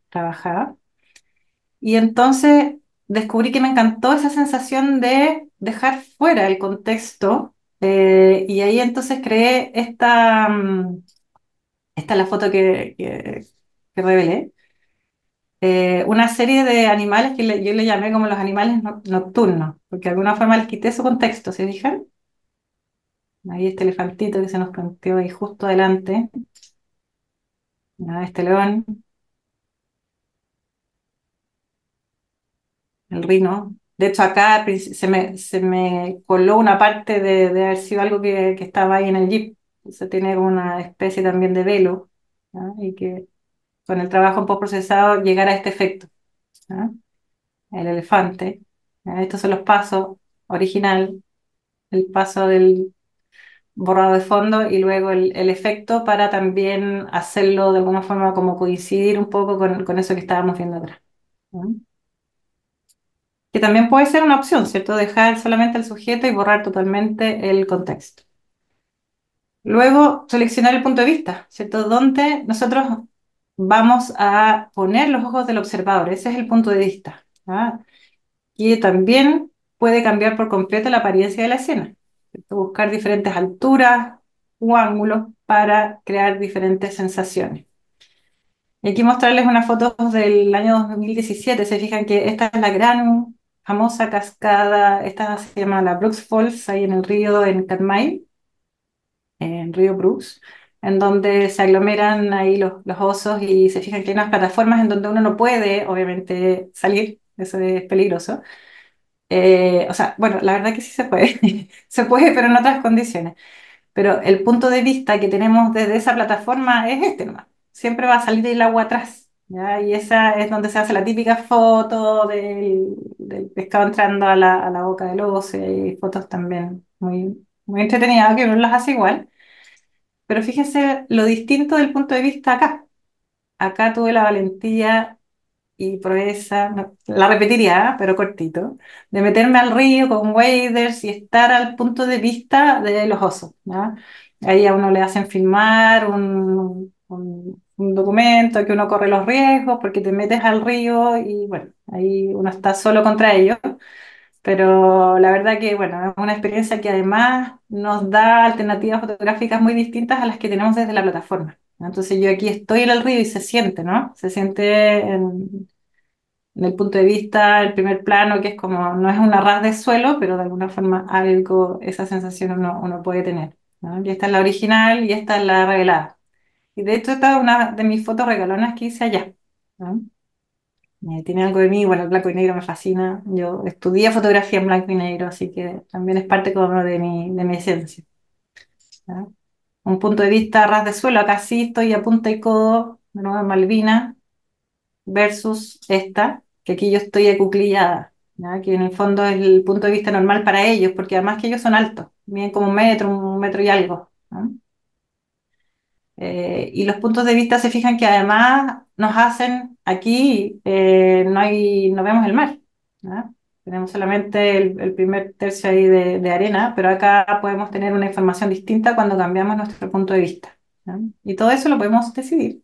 trabajada, y entonces descubrí que me encantó esa sensación de dejar fuera el contexto, y ahí entonces creé esta es la foto que revelé. Una serie de animales que yo le llamé como los animales nocturnos, porque de alguna forma les quité su contexto, ¿se fijan? Ahí este elefantito que se nos planteó ahí justo adelante, este león, el rino. De hecho, acá se me coló una parte de haber sido algo que estaba ahí en el jeep. Se tiene como una especie también de velo, ¿ya? Y que con el trabajo un poco procesado llegara a este efecto, ¿ya? El elefante. Estos son los pasos original, el paso del borrado de fondo y luego el efecto para también hacerlo de alguna forma como coincidir un poco con eso que estábamos viendo atrás, ¿no? Que también puede ser una opción, ¿cierto? Dejar solamente el sujeto y borrar totalmente el contexto. Luego, seleccionar el punto de vista, ¿cierto? Donde nosotros vamos a poner los ojos del observador, ese es el punto de vista, ¿ah? Y también puede cambiar por completo la apariencia de la escena. Buscar diferentes alturas o ángulos para crear diferentes sensaciones. Y aquí mostrarles unas fotos del año 2017. Se fijan que esta es la gran famosa cascada, esta se llama la Brooks Falls, ahí en el río en Katmai, en Río Brooks, en donde se aglomeran ahí los osos y se fijan que hay unas plataformas en donde uno no puede, obviamente, salir, eso es peligroso. O sea, bueno, la verdad que sí se puede, se puede, pero en otras condiciones. Pero el punto de vista que tenemos desde esa plataforma es este nomás. Siempre va a salir el agua atrás, ¿ya? Y esa es donde se hace la típica foto del pescado entrando a la boca del oso, y hay fotos también muy, muy entretenidas que uno las hace igual. Pero fíjense lo distinto del punto de vista acá. Acá tuve la valentía y proeza, la repetiría, ¿eh? Pero cortito, de meterme al río con waders y estar al punto de vista de los osos, ¿ya? Ahí a uno le hacen firmar un documento que uno corre los riesgos porque te metes al río y bueno, ahí uno está solo contra ellos, pero la verdad que bueno, es una experiencia que además nos da alternativas fotográficas muy distintas a las que tenemos desde la plataforma. Entonces yo aquí estoy en el río y se siente, ¿no? Se siente en el punto de vista, el primer plano, que es como, no es una ras de suelo, pero de alguna forma algo, esa sensación uno puede tener, ¿no? Y esta es la original y esta es la revelada. Y de hecho esta es una de mis fotos regalonas que hice allá, ¿no? Tiene algo de mí, bueno, el blanco y negro me fascina. Yo estudié fotografía en blanco y negro, así que también es parte como de mi esencia, ¿no? Un punto de vista ras de suelo, acá sí estoy a punta y codo, de nuevo en Malvina, versus esta, que aquí yo estoy acuclillada, ¿ya? Que en el fondo es el punto de vista normal para ellos, porque además que ellos son altos, miden como un metro y algo, ¿no? Y los puntos de vista se fijan que además nos hacen aquí, no vemos el mar, ¿ya? Tenemos solamente el primer tercio ahí de arena, pero acá podemos tener una información distinta cuando cambiamos nuestro punto de vista. ¿Ya? Y todo eso lo podemos decidir.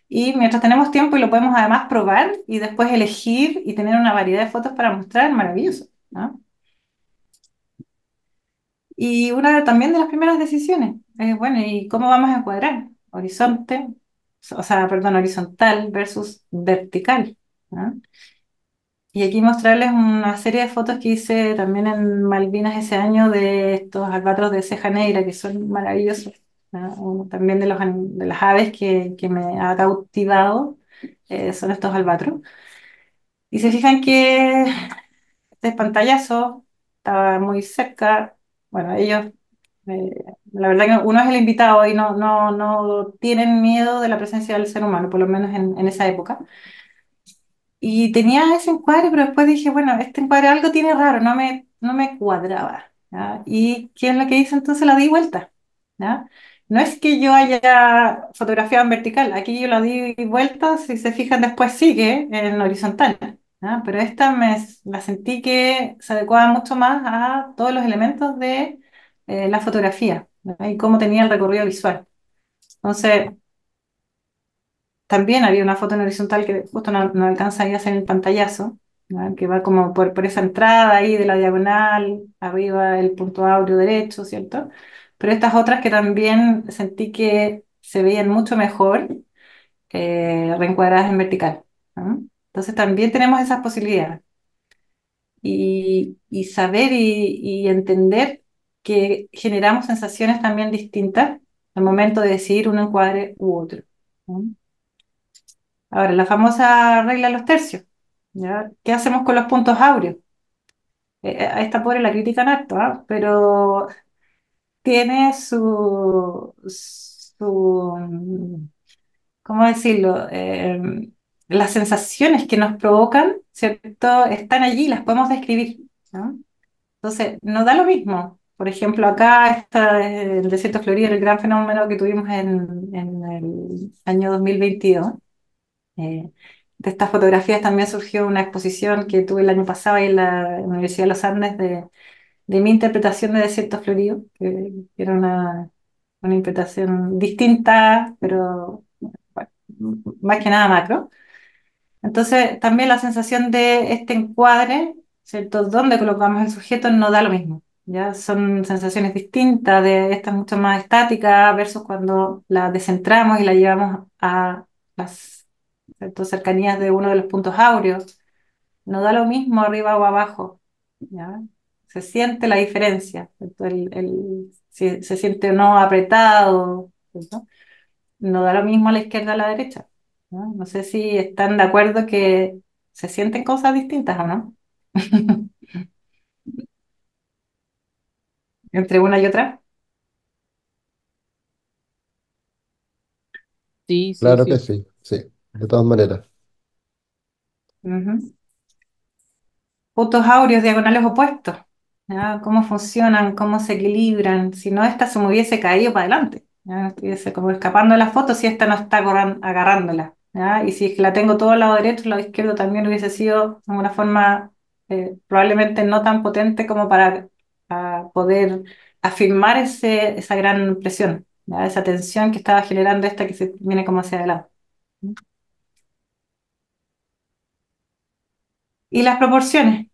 Y mientras tenemos tiempo y lo podemos además probar y después elegir y tener una variedad de fotos para mostrar, maravilloso. ¿No? Y una también de las primeras decisiones es, bueno, ¿y cómo vamos a encuadrar? Horizonte, o sea, perdón, horizontal versus vertical. ¿No? Y aquí mostrarles una serie de fotos que hice también en Malvinas ese año de estos albatros de ceja negra que son maravillosos. ¿No? También de las aves que me ha cautivado son estos albatros. Y se fijan que este pantallazo estaba muy cerca. Bueno, ellos, la verdad que uno es el invitado y no tienen miedo de la presencia del ser humano, por lo menos en esa época. Y tenía ese encuadre, pero después dije, bueno, este encuadre algo tiene raro, no me cuadraba. ¿Ya? ¿Y qué es lo que hice? Entonces la di vuelta. ¿Ya? No es que yo haya fotografiado en vertical, aquí yo la di vuelta, si se fijan después sigue en horizontal. ¿Ya? Pero esta la sentí que se adecuaba mucho más a todos los elementos de la fotografía, ¿ya? Y cómo tenía el recorrido visual. Entonces, también había una foto en horizontal que justo no alcanza ahí a hacer el pantallazo, ¿no? Que va como por esa entrada ahí de la diagonal, arriba el punto áureo derecho, ¿cierto? Pero estas otras que también sentí que se veían mucho mejor reencuadradas en vertical. ¿No? Entonces también tenemos esas posibilidades. Y saber y entender que generamos sensaciones también distintas al momento de decidir un encuadre u otro. ¿No? Ahora, la famosa regla de los tercios. ¿Ya? ¿Qué hacemos con los puntos áureos? A esta pobre la critican harto, ¿ah? Pero tiene ¿cómo decirlo? Las sensaciones que nos provocan, ¿cierto? Están allí, las podemos describir, ¿no? Entonces, no da lo mismo. Por ejemplo, acá está el desierto florido, el gran fenómeno que tuvimos en el año 2022. Eh, de estas fotografías también surgió una exposición que tuve el año pasado ahí en la Universidad de los Andes de mi interpretación de Desierto Florido, que era una interpretación distinta, pero bueno, más que nada macro. Entonces, también la sensación de este encuadre, ¿cierto? Dónde colocamos el sujeto no da lo mismo. Ya son sensaciones distintas, de esta mucho más estática versus cuando la descentramos y la llevamos a las, ¿cierto? Cercanías de uno de los puntos áureos. No da lo mismo arriba o abajo. ¿Ya? Se siente la diferencia, ¿cierto? Si se siente o no apretado, ¿cierto? No da lo mismo a la izquierda o a la derecha. ¿No? No sé si están de acuerdo que se sienten cosas distintas o no, entre una y otra. Sí, sí, Claro que sí. sí, sí, de todas maneras. Ujú. Puntos áureos, diagonales opuestos. ¿Ya? ¿Cómo funcionan? ¿Cómo se equilibran? Si no, esta se me hubiese caído para adelante. ¿Ya? Estuviese como escapando de la foto si esta no está agarrándola. ¿Ya? Y si es que la tengo todo al lado derecho, al lado izquierdo también hubiese sido de una forma probablemente no tan potente como para poder afirmar esa gran presión, ¿ya? Esa tensión que estaba generando esta que se viene como hacia adelante. Y las proporciones,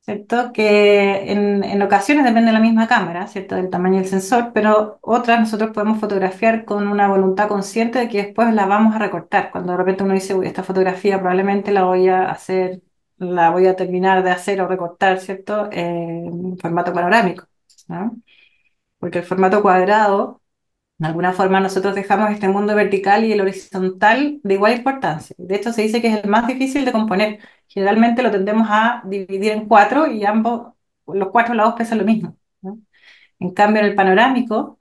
¿cierto? Que en ocasiones depende de la misma cámara, ¿cierto? Del tamaño del sensor, pero otras nosotros podemos fotografiar con una voluntad consciente de que después la vamos a recortar. Cuando de repente uno dice, uy, esta fotografía probablemente la voy a hacer, la voy a terminar de hacer o recortar, ¿cierto? En formato panorámico, ¿no? Porque el formato cuadrado de alguna forma nosotros dejamos este mundo vertical y el horizontal de igual importancia. De hecho, se dice que es el más difícil de componer. Generalmente lo tendemos a dividir en cuatro y los cuatro lados pesan lo mismo, ¿no? En cambio, en el panorámico,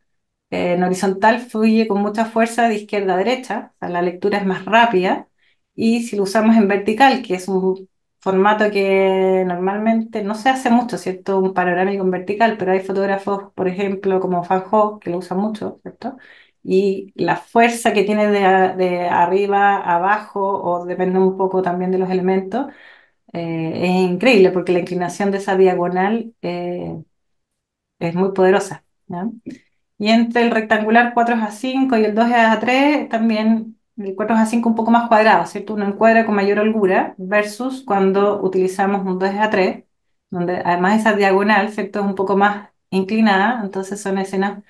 en horizontal fluye con mucha fuerza de izquierda a derecha, o sea, la lectura es más rápida, y si lo usamos en vertical, que es un formato que normalmente no se hace mucho, ¿cierto? Un panorámico en vertical, pero hay fotógrafos, por ejemplo, como Van Gogh, que lo usan mucho, ¿cierto? Y la fuerza que tiene de arriba a abajo, o depende un poco también de los elementos, Es increíble porque la inclinación de esa diagonal es muy poderosa, ¿ya? Y entre el rectangular 4 es a 5 y el 2 es a 3 también el 4 es a 5 un poco más cuadrado, ¿cierto? Uno encuadra con mayor holgura versus cuando utilizamos un 2 es a 3 donde además esa diagonal, ¿cierto? Es un poco más inclinada, entonces son escenas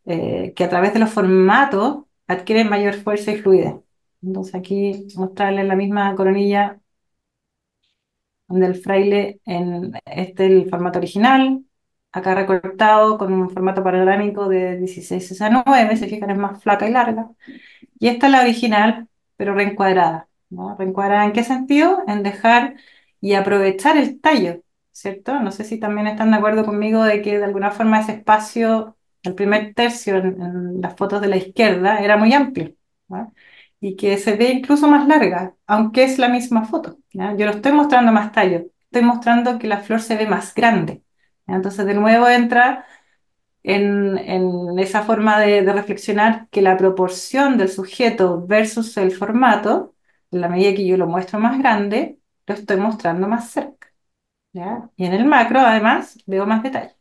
que a través de los formatos adquieren mayor fuerza y fluidez. Entonces aquí mostrarles la misma coronilla del fraile en el formato original, acá recortado con un formato panorámico de 16:9, se fijan es más flaca y larga. Y esta es la original, pero reencuadrada, ¿no? ¿Reencuadrada en qué sentido? En dejar y aprovechar el tallo, ¿cierto? No sé si también están de acuerdo conmigo de que de alguna forma ese espacio, el primer tercio en las fotos de la izquierda, era muy amplio, ¿no? Y que se ve incluso más larga, aunque es la misma foto, ¿ya? Yo no estoy mostrando más tallo, estoy mostrando que la flor se ve más grande, ¿ya? Entonces de nuevo entra en esa forma de reflexionar que la proporción del sujeto versus el formato, en la medida que yo lo muestro más grande, lo estoy mostrando más cerca, ¿ya? Y en el macro, además, veo más detalle.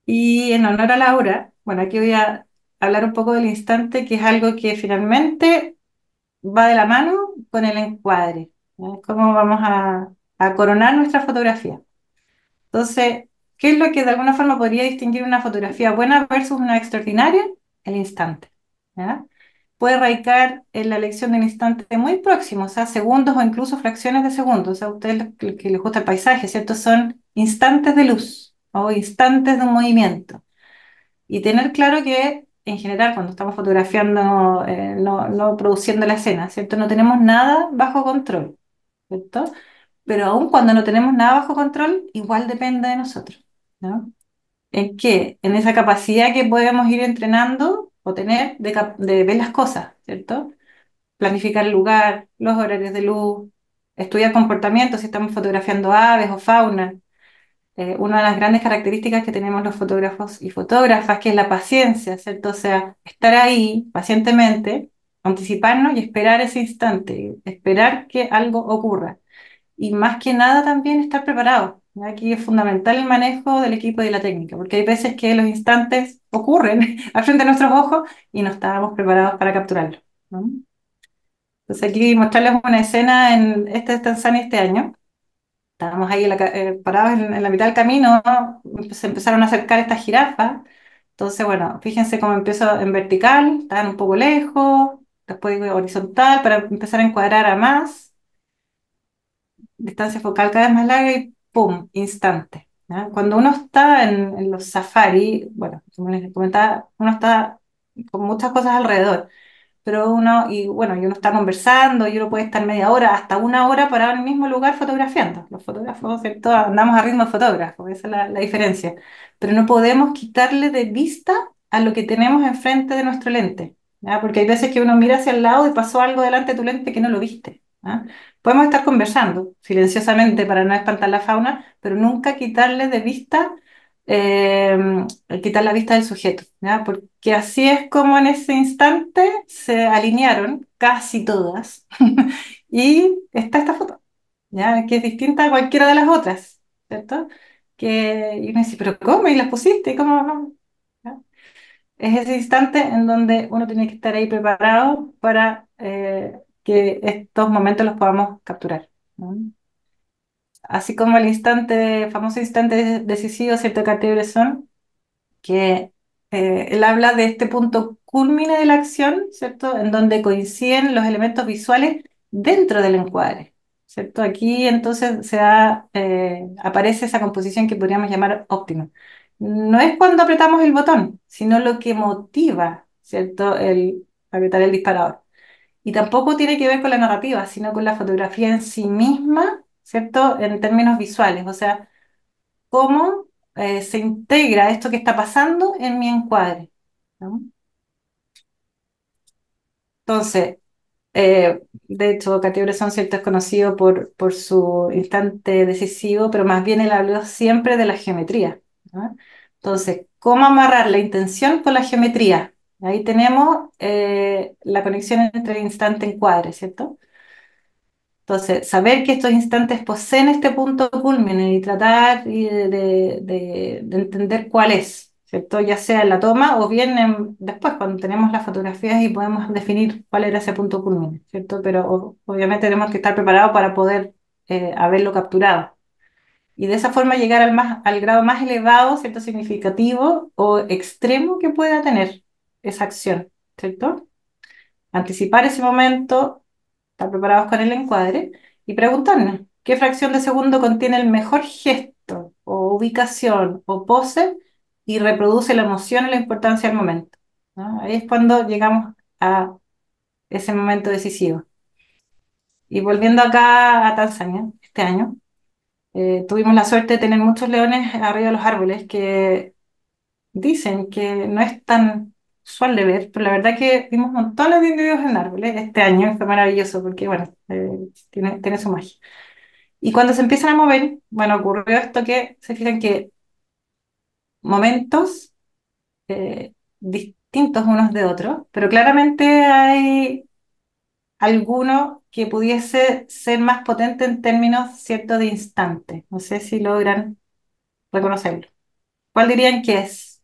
Y en honor a Laura, bueno, aquí voy a hablar un poco del instante, que es algo que finalmente va de la mano con el encuadre, ¿ya? Es cómo vamos a coronar nuestra fotografía. Entonces, ¿qué es lo que de alguna forma podría distinguir una fotografía buena versus una extraordinaria? El instante, ¿ya? Puede radicar en la elección de un instante muy próximo, o sea, segundos o incluso fracciones de segundos. O sea, a ustedes que les gusta el paisaje, ¿cierto? Son instantes de luz o instantes de un movimiento. Y tener claro que, en general, cuando estamos fotografiando, no produciendo la escena, ¿cierto? No tenemos nada bajo control, ¿cierto? Pero aun cuando no tenemos nada bajo control, igual depende de nosotros, ¿no? ¿En qué? En esa capacidad que podemos ir entrenando o tener de ver las cosas, ¿cierto? Planificar el lugar, los horarios de luz, estudiar comportamientos si estamos fotografiando aves o fauna. Una de las grandes características que tenemos los fotógrafos y fotógrafas, que es la paciencia, ¿cierto? O sea, estar ahí pacientemente, anticiparnos y esperar ese instante, esperar que algo ocurra y más que nada también estar preparado. Aquí es fundamental el manejo del equipo y de la técnica, porque hay veces que los instantes ocurren al frente de nuestros ojos y no estábamos preparados para capturarlo, ¿no? Entonces aquí mostrarles una escena este es Tanzania este año. Estábamos ahí parados en la mitad del camino, ¿no? Se empezaron a acercar estas jirafas. Entonces, bueno, fíjense cómo empiezo en vertical, estaban un poco lejos, después horizontal para empezar a encuadrar a más distancia focal cada vez más larga y ¡pum! Instante, ¿ya? Cuando uno está en los safari, bueno, como les comentaba, uno está con muchas cosas alrededor, pero y bueno, y uno está conversando, y uno puede estar media hora, hasta una hora parado en el mismo lugar fotografiando. Los fotógrafos, ¿cierto? Andamos a ritmo de fotógrafo, esa es la diferencia. Pero no podemos quitarle de vista a lo que tenemos enfrente de nuestro lente, ¿ya? Porque hay veces que uno mira hacia el lado y pasó algo delante de tu lente que no lo viste, ¿ya? Podemos estar conversando silenciosamente para no espantar la fauna, pero nunca quitarle de vista eh, quitar la vista del sujeto, ¿ya? Porque así es como en ese instante se alinearon casi todas y está esta foto, ¿ya? Que es distinta a cualquiera de las otras, ¿cierto? Y uno dice, pero ¿cómo? ¿Y las pusiste? ¿Cómo no? ¿Ya? Es ese instante en donde uno tiene que estar ahí preparado para que estos momentos los podamos capturar, ¿no? Así como el famoso instante decisivo, ¿cierto? Cartier-Bresson, que él habla de este punto culmine de la acción, ¿cierto? En donde coinciden los elementos visuales dentro del encuadre, ¿cierto? Aquí entonces aparece esa composición que podríamos llamar óptima. No es cuando apretamos el botón, sino lo que motiva, ¿cierto? El apretar el disparador. Y tampoco tiene que ver con la narrativa, sino con la fotografía en sí misma, ¿cierto? En términos visuales, o sea, cómo se integra esto que está pasando en mi encuadre, ¿no? Entonces, de hecho, Cartier-Bresson, ¿cierto? Es conocido por su instante decisivo, pero más bien él habló siempre de la geometría, ¿no? Entonces, ¿cómo amarrar la intención con la geometría? Ahí tenemos la conexión entre el instante y encuadre, ¿cierto? Entonces, saber que estos instantes poseen este punto culmine y tratar de entender cuál es, ¿cierto? Ya sea en la toma o bien después, cuando tenemos las fotografías y podemos definir cuál era ese punto culmine, ¿cierto? Pero obviamente tenemos que estar preparados para poder haberlo capturado. Y de esa forma llegar al grado más elevado, ¿cierto? Significativo o extremo que pueda tener esa acción, ¿cierto? Anticipar ese momento, estar preparados con el encuadre y preguntarnos qué fracción de segundo contiene el mejor gesto o ubicación o pose y reproduce la emoción y la importancia del momento, ¿no? Ahí es cuando llegamos a ese momento decisivo. Y volviendo acá a Tanzania, este año, tuvimos la suerte de tener muchos leones arriba de los árboles que dicen que no es tan usual de ver, pero la verdad que vimos montones de individuos en árboles este año y fue maravilloso porque, bueno, tiene su magia. Y cuando se empiezan a mover, bueno, ocurrió esto que se fijan que momentos distintos unos de otros, pero claramente hay alguno que pudiese ser más potente en términos, cierto, de instante. No sé si logran reconocerlo. ¿Cuál dirían que es?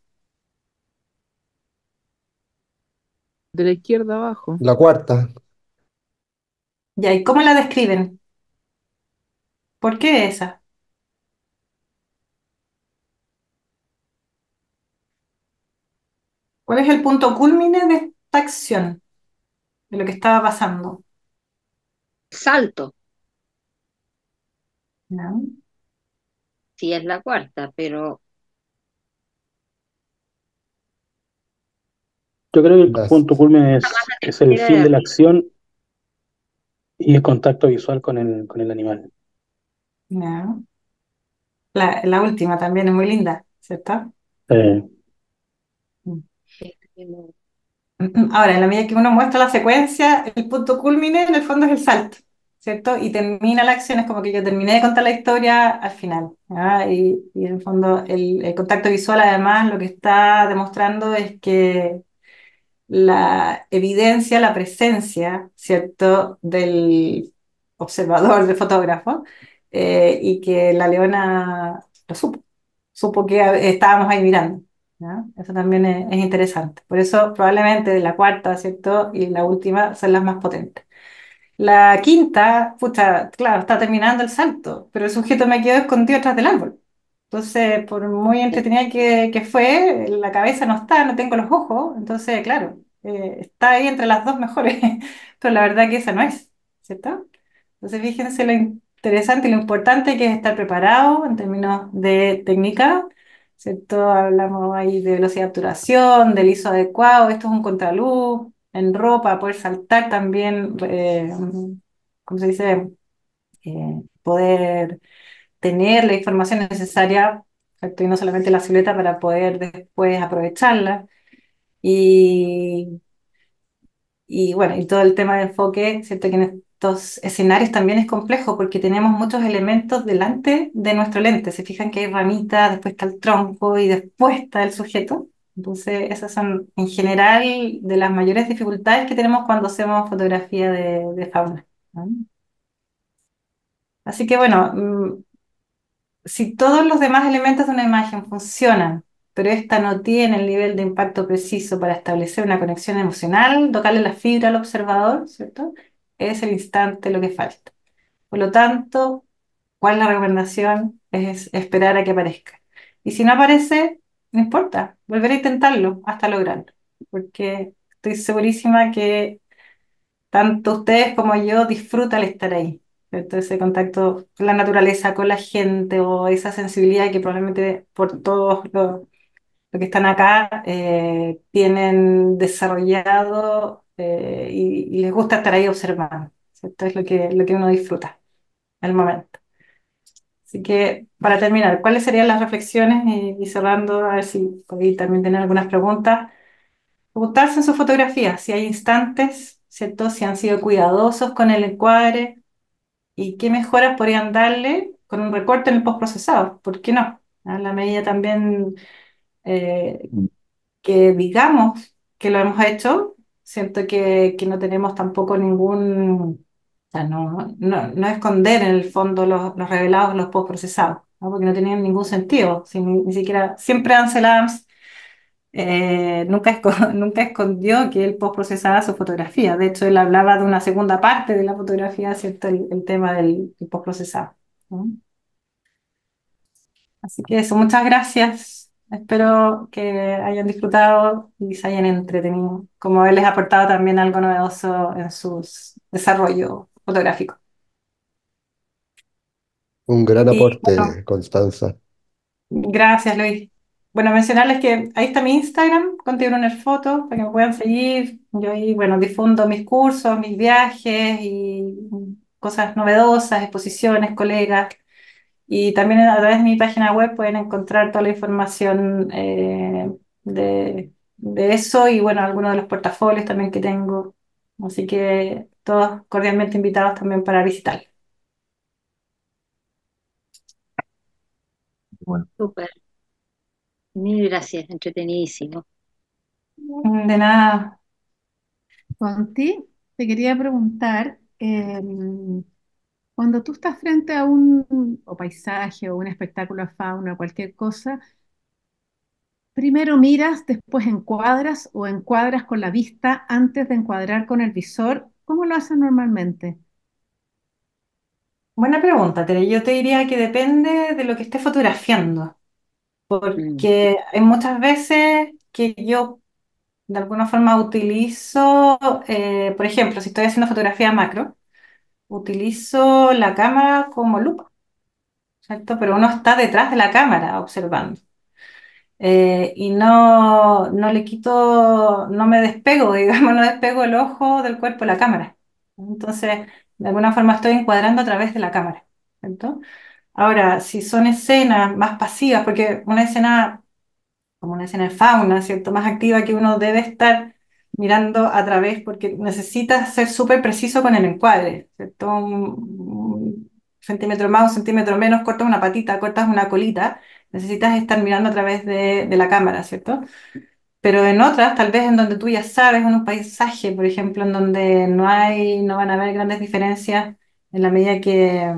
De la izquierda abajo. La cuarta, Ya, ¿y cómo la describen? ¿Por qué esa? ¿Cuál es el punto culmine de esta acción, de lo que estaba pasando? Salto, ¿No? sí es la cuarta, pero Yo creo que el las, punto culmen más la es el tercera de fin de la arriba. acción y el contacto visual con el animal. ¿No? La última también es muy linda, ¿cierto? Eh, Mm. Ahora, en la medida que uno muestra la secuencia, el punto culmine en el fondo es el salto, ¿cierto? Y termina la acción, es como que yo terminé de contar la historia al final, ¿ya? Y en el fondo el contacto visual además lo que está demostrando es que la evidencia, la presencia, ¿cierto? Del observador, del fotógrafo, y que la leona lo supo que estábamos ahí mirando. ¿Ya? Eso también es interesante. Por eso probablemente de la cuarta, ¿cierto? Y la última son las más potentes. La quinta, pucha, claro, está terminando el salto, pero el sujeto me quedó escondido detrás del árbol. Entonces, por muy entretenida que fue, la cabeza no está, no tengo los ojos, entonces, claro, está ahí entre las dos mejores, pero la verdad que esa no es, ¿cierto? Entonces, fíjense lo interesante y lo importante que es estar preparado en términos de técnica, ¿cierto? Hablamos ahí de velocidad de obturación, del ISO adecuado, esto es un contraluz, en ropa, poder saltar también, ¿cómo se dice? Poder tener la información necesaria, ¿cierto? Y no solamente la silueta para poder después aprovecharla. Y, y bueno, y todo el tema de enfoque, ¿cierto? Que en estos escenarios también es complejo porque tenemos muchos elementos delante de nuestro lente. Se fijan que hay ramitas, después está el tronco y después está el sujeto. Entonces, esas son en general de las mayores dificultades que tenemos cuando hacemos fotografía de fauna, ¿no? Así que bueno, si todos los demás elementos de una imagen funcionan, pero esta no tiene el nivel de impacto preciso para establecer una conexión emocional, tocarle la fibra al observador, ¿cierto? Es el instante lo que falta. Por lo tanto, ¿cuál es la recomendación? Es esperar a que aparezca. Y si no aparece, no importa, volver a intentarlo hasta lograrlo, porque estoy segurísima que tanto ustedes como yo disfrutan el estar ahí, ¿cierto? Ese contacto con la naturaleza, con la gente o esa sensibilidad que probablemente por todos los que están acá tienen desarrollado y les gusta estar ahí observando, ¿cierto? Es lo que uno disfruta en el momento. Así que para terminar, ¿cuáles serían las reflexiones? Y cerrando, a ver si podéis también tener algunas preguntas. Preguntarse en su fotografía si hay instantes, ¿cierto? Si han sido cuidadosos con el encuadre y qué mejoras podrían darle con un recorte en el postprocesado. ¿Por qué no? A la medida también eh, que digamos que lo hemos hecho, siento que no tenemos tampoco ningún O sea, no esconder en el fondo los revelados, los postprocesados, ¿no? Porque no tenían ningún sentido. Si ni siquiera, siempre Ansel Adams nunca escondió que él postprocesaba su fotografía. De hecho, él hablaba de una segunda parte de la fotografía, ¿cierto? El tema del postprocesado, ¿no? Así que eso, muchas gracias. Espero que hayan disfrutado y se hayan entretenido, como haberles aportado también algo novedoso en su desarrollo fotográfico. Un gran Y bueno, aporte, Constanza. gracias, Luis. Bueno, mencionarles que ahí está mi Instagram, con Tiburones Fotos, para que me puedan seguir. Yo ahí, bueno, difundo mis cursos, mis viajes y cosas novedosas, exposiciones, colegas. Y también a través de mi página web pueden encontrar toda la información de eso y, bueno, algunos de los portafolios también que tengo. Así que todos cordialmente invitados también para visitar. Bueno, Súper, mil gracias, entretenidísimo. De nada. Conti, te quería preguntar, cuando tú estás frente a un o paisaje o un espectáculo de fauna, cualquier cosa, primero miras, después encuadras o encuadras con la vista antes de encuadrar con el visor. ¿Cómo lo haces normalmente? Buena pregunta, Tere. Yo te diría que depende de lo que esté fotografiando, Mm, porque hay muchas veces que yo de alguna forma utilizo, por ejemplo, si estoy haciendo fotografía macro, utilizo la cámara como lupa, ¿cierto? Pero uno está detrás de la cámara observando. Y no le quito, no me despego, digamos, no despego el ojo del cuerpo de la cámara. Entonces, de alguna forma estoy encuadrando a través de la cámara, ¿cierto? Ahora, si son escenas más pasivas, porque una escena como una escena de fauna, ¿cierto? Más activa que uno debe estar mirando a través porque necesita ser súper preciso con el encuadre, ¿cierto? Un centímetro más, un centímetro menos, cortas una patita, cortas una colita, necesitas estar mirando a través de la cámara, ¿cierto? Pero en otras, tal vez en donde tú ya sabes, en un paisaje, por ejemplo, en donde no van a haber grandes diferencias en la medida que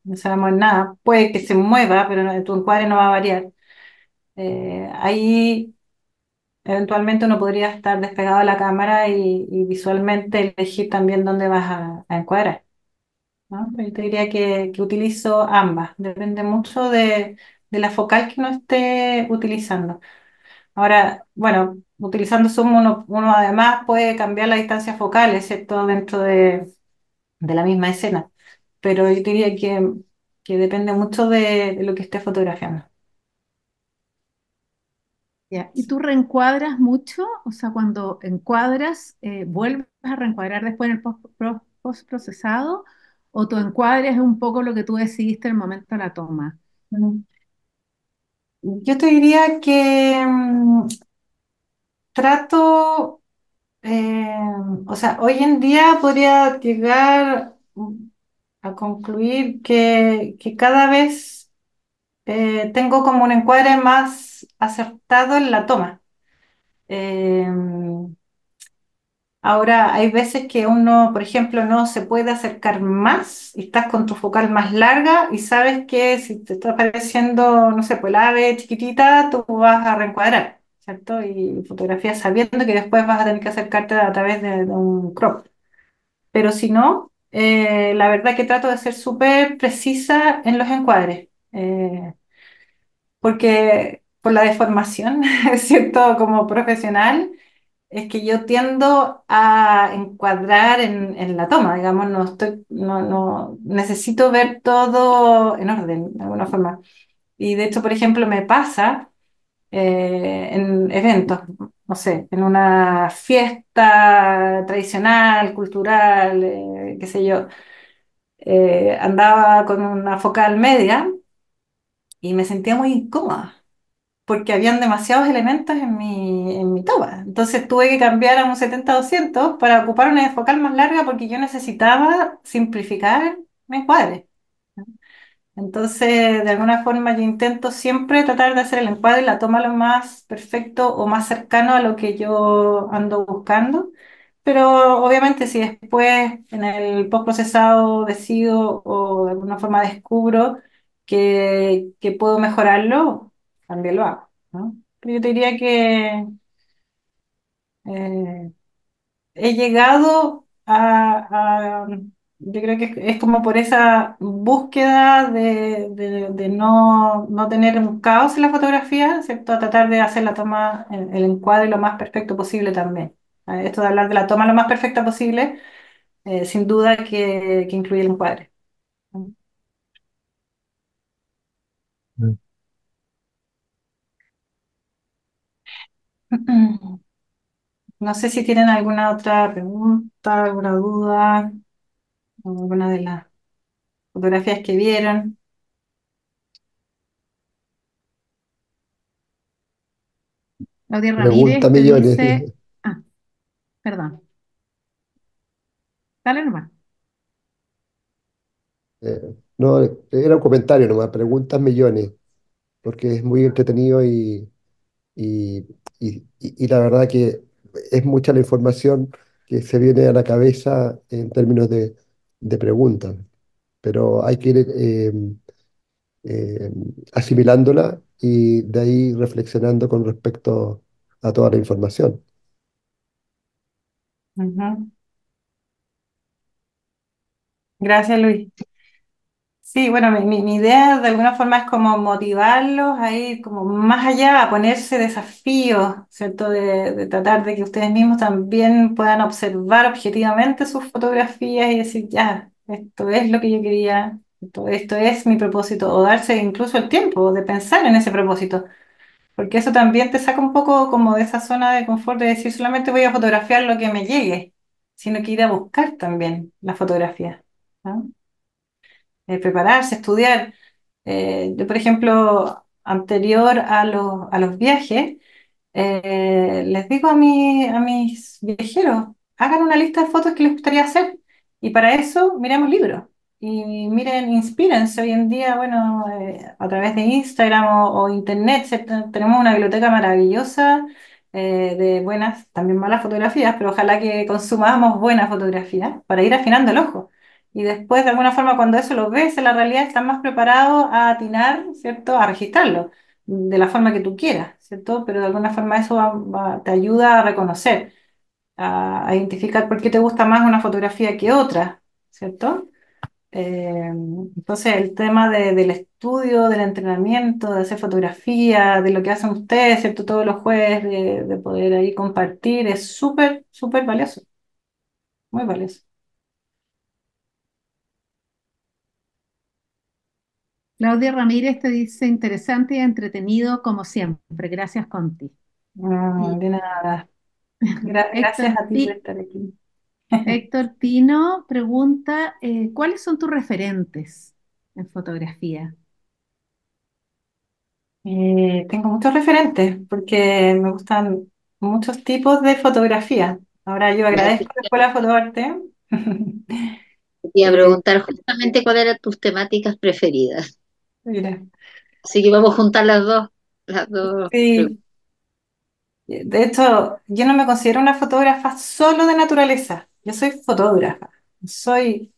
no sabemos nada, puede que se mueva, pero tu encuadre no va a variar. Ahí eventualmente uno podría estar despegado de la cámara y visualmente elegir también dónde vas a encuadrar, ¿no? Yo te diría que utilizo ambas, depende mucho de la focal que uno esté utilizando. Ahora, bueno, utilizando zoom uno además puede cambiar la distancia focal, excepto dentro de la misma escena, pero yo te diría que depende mucho de lo que esté fotografiando. Ya. ¿Y tú reencuadras mucho? O sea, cuando encuadras, ¿vuelves a reencuadrar después en el postprocesado? ¿O tu encuadre es un poco lo que tú decidiste en el momento de la toma? Mm. Yo te diría que trato, eh, o sea, hoy en día podría llegar a concluir que cada vez tengo como un encuadre más acertado en la toma. Eh, Ahora, hay veces que uno, por ejemplo, no se puede acercar más y estás con tu focal más larga y sabes que si te está apareciendo, no sé, pues el ave chiquitita, tú vas a reencuadrar, ¿cierto? Y fotografías sabiendo que después vas a tener que acercarte a través de un crop. Pero si no, la verdad que trato de ser súper precisa en los encuadres, porque por la deformación, ¿cierto? Como profesional es que yo tiendo a encuadrar en la toma, digamos, no necesito ver todo en orden, de alguna forma. Y de hecho, por ejemplo, me pasa en eventos, no sé, en una fiesta tradicional, cultural, qué sé yo, andaba con una focal media y me sentía muy incómoda porque habían demasiados elementos en mi toma. Entonces tuve que cambiar a un 70-200 para ocupar una focal más larga porque yo necesitaba simplificar mi encuadre. Entonces, de alguna forma, yo intento siempre tratar de hacer el encuadre y la toma lo más perfecto o más cercano a lo que yo ando buscando pero obviamente si después en el postprocesado decido o de alguna forma descubro que puedo mejorarlo, también lo hago, ¿no? Pero yo te diría que eh, he llegado yo creo que es como por esa búsqueda de no tener un caos en la fotografía, ¿cierto? A tratar de hacer la toma, el encuadre lo más perfecto posible también. Esto de hablar de la toma lo más perfecta posible, sin duda que incluye el encuadre. Mm. No sé si tienen alguna otra pregunta, alguna duda, o alguna de las fotografías que vieron. Claudia Pregunta Ramírez te millones. dice, ah, perdón, dale nomás. No, era un comentario nomás, preguntas millones, porque es muy entretenido y, y la verdad que es mucha la información que se viene a la cabeza en términos de preguntas, pero hay que ir eh, asimilándola y de ahí reflexionando con respecto a toda la información. Ujú. Gracias, Luis. Sí, bueno, mi idea de alguna forma es como motivarlos a ir como más allá, a ponerse desafíos, ¿cierto? De tratar de que ustedes mismos también puedan observar objetivamente sus fotografías y decir, ya, esto es lo que yo quería, esto es mi propósito, o darse incluso el tiempo de pensar en ese propósito, porque eso también te saca un poco como de esa zona de confort de decir solamente voy a fotografiar lo que me llegue, sino que ir a buscar también la fotografía, ¿no? Prepararse, estudiar. Yo, por ejemplo, anterior a los viajes, les digo a mis viajeros, hagan una lista de fotos que les gustaría hacer. Y para eso, miremos libros. Y miren, inspírense. Hoy en día, bueno, a través de Instagram o Internet, tenemos una biblioteca maravillosa de buenas, también malas fotografías, pero ojalá que consumamos buenas fotografías para ir afinando el ojo. Y después, de alguna forma, cuando eso lo ves en la realidad, estás más preparado a atinar, ¿cierto? A registrarlo de la forma que tú quieras, ¿cierto? Pero de alguna forma eso te ayuda a reconocer, a identificar por qué te gusta más una fotografía que otra, ¿cierto? Entonces el tema del estudio, del entrenamiento, de hacer fotografía, de lo que hacen ustedes, ¿cierto? Todos los jueves, de poder ahí compartir, es súper, súper valioso, muy valioso. Claudia Ramírez te dice interesante y entretenido como siempre. Gracias, Conti. Y De nada. Gracias Héctor, a ti por estar aquí. Héctor Tino pregunta, ¿cuáles son tus referentes en fotografía? Tengo muchos referentes porque me gustan muchos tipos de fotografía. Ahora yo Ya agradezco la Escuela de Fotoarte. te iba a Eh, preguntar justamente cuáles eran tus temáticas preferidas. Mira, Así que vamos a juntar las dos preguntas. sí, de hecho, yo no me considero una fotógrafa solo de naturaleza. Yo soy fotógrafa. Soy,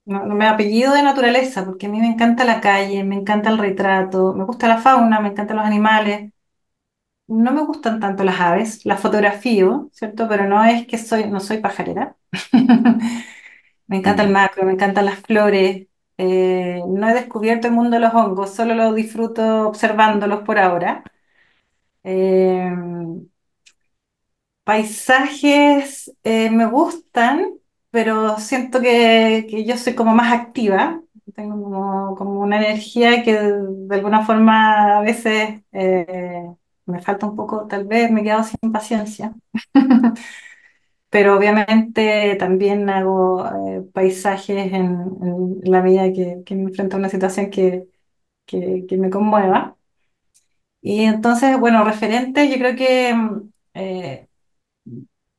no me apellido de naturaleza porque a mí me encanta la calle, me encanta el retrato, me gusta la fauna, me encantan los animales. No me gustan tanto las aves, las fotografío, ¿cierto? Pero no es que no soy pajarera. Me encanta el Mm. macro, me encantan las flores. No he descubierto el mundo de los hongos, solo lo disfruto observándolos por ahora. Eh, Paisajes me gustan, pero siento que yo soy como más activa. Tengo como una energía que de alguna forma a veces me falta un poco, tal vez me he quedado sin paciencia. Pero obviamente también hago paisajes en la medida que me enfrento a una situación que me conmueva. Y entonces, bueno, referente, yo creo que,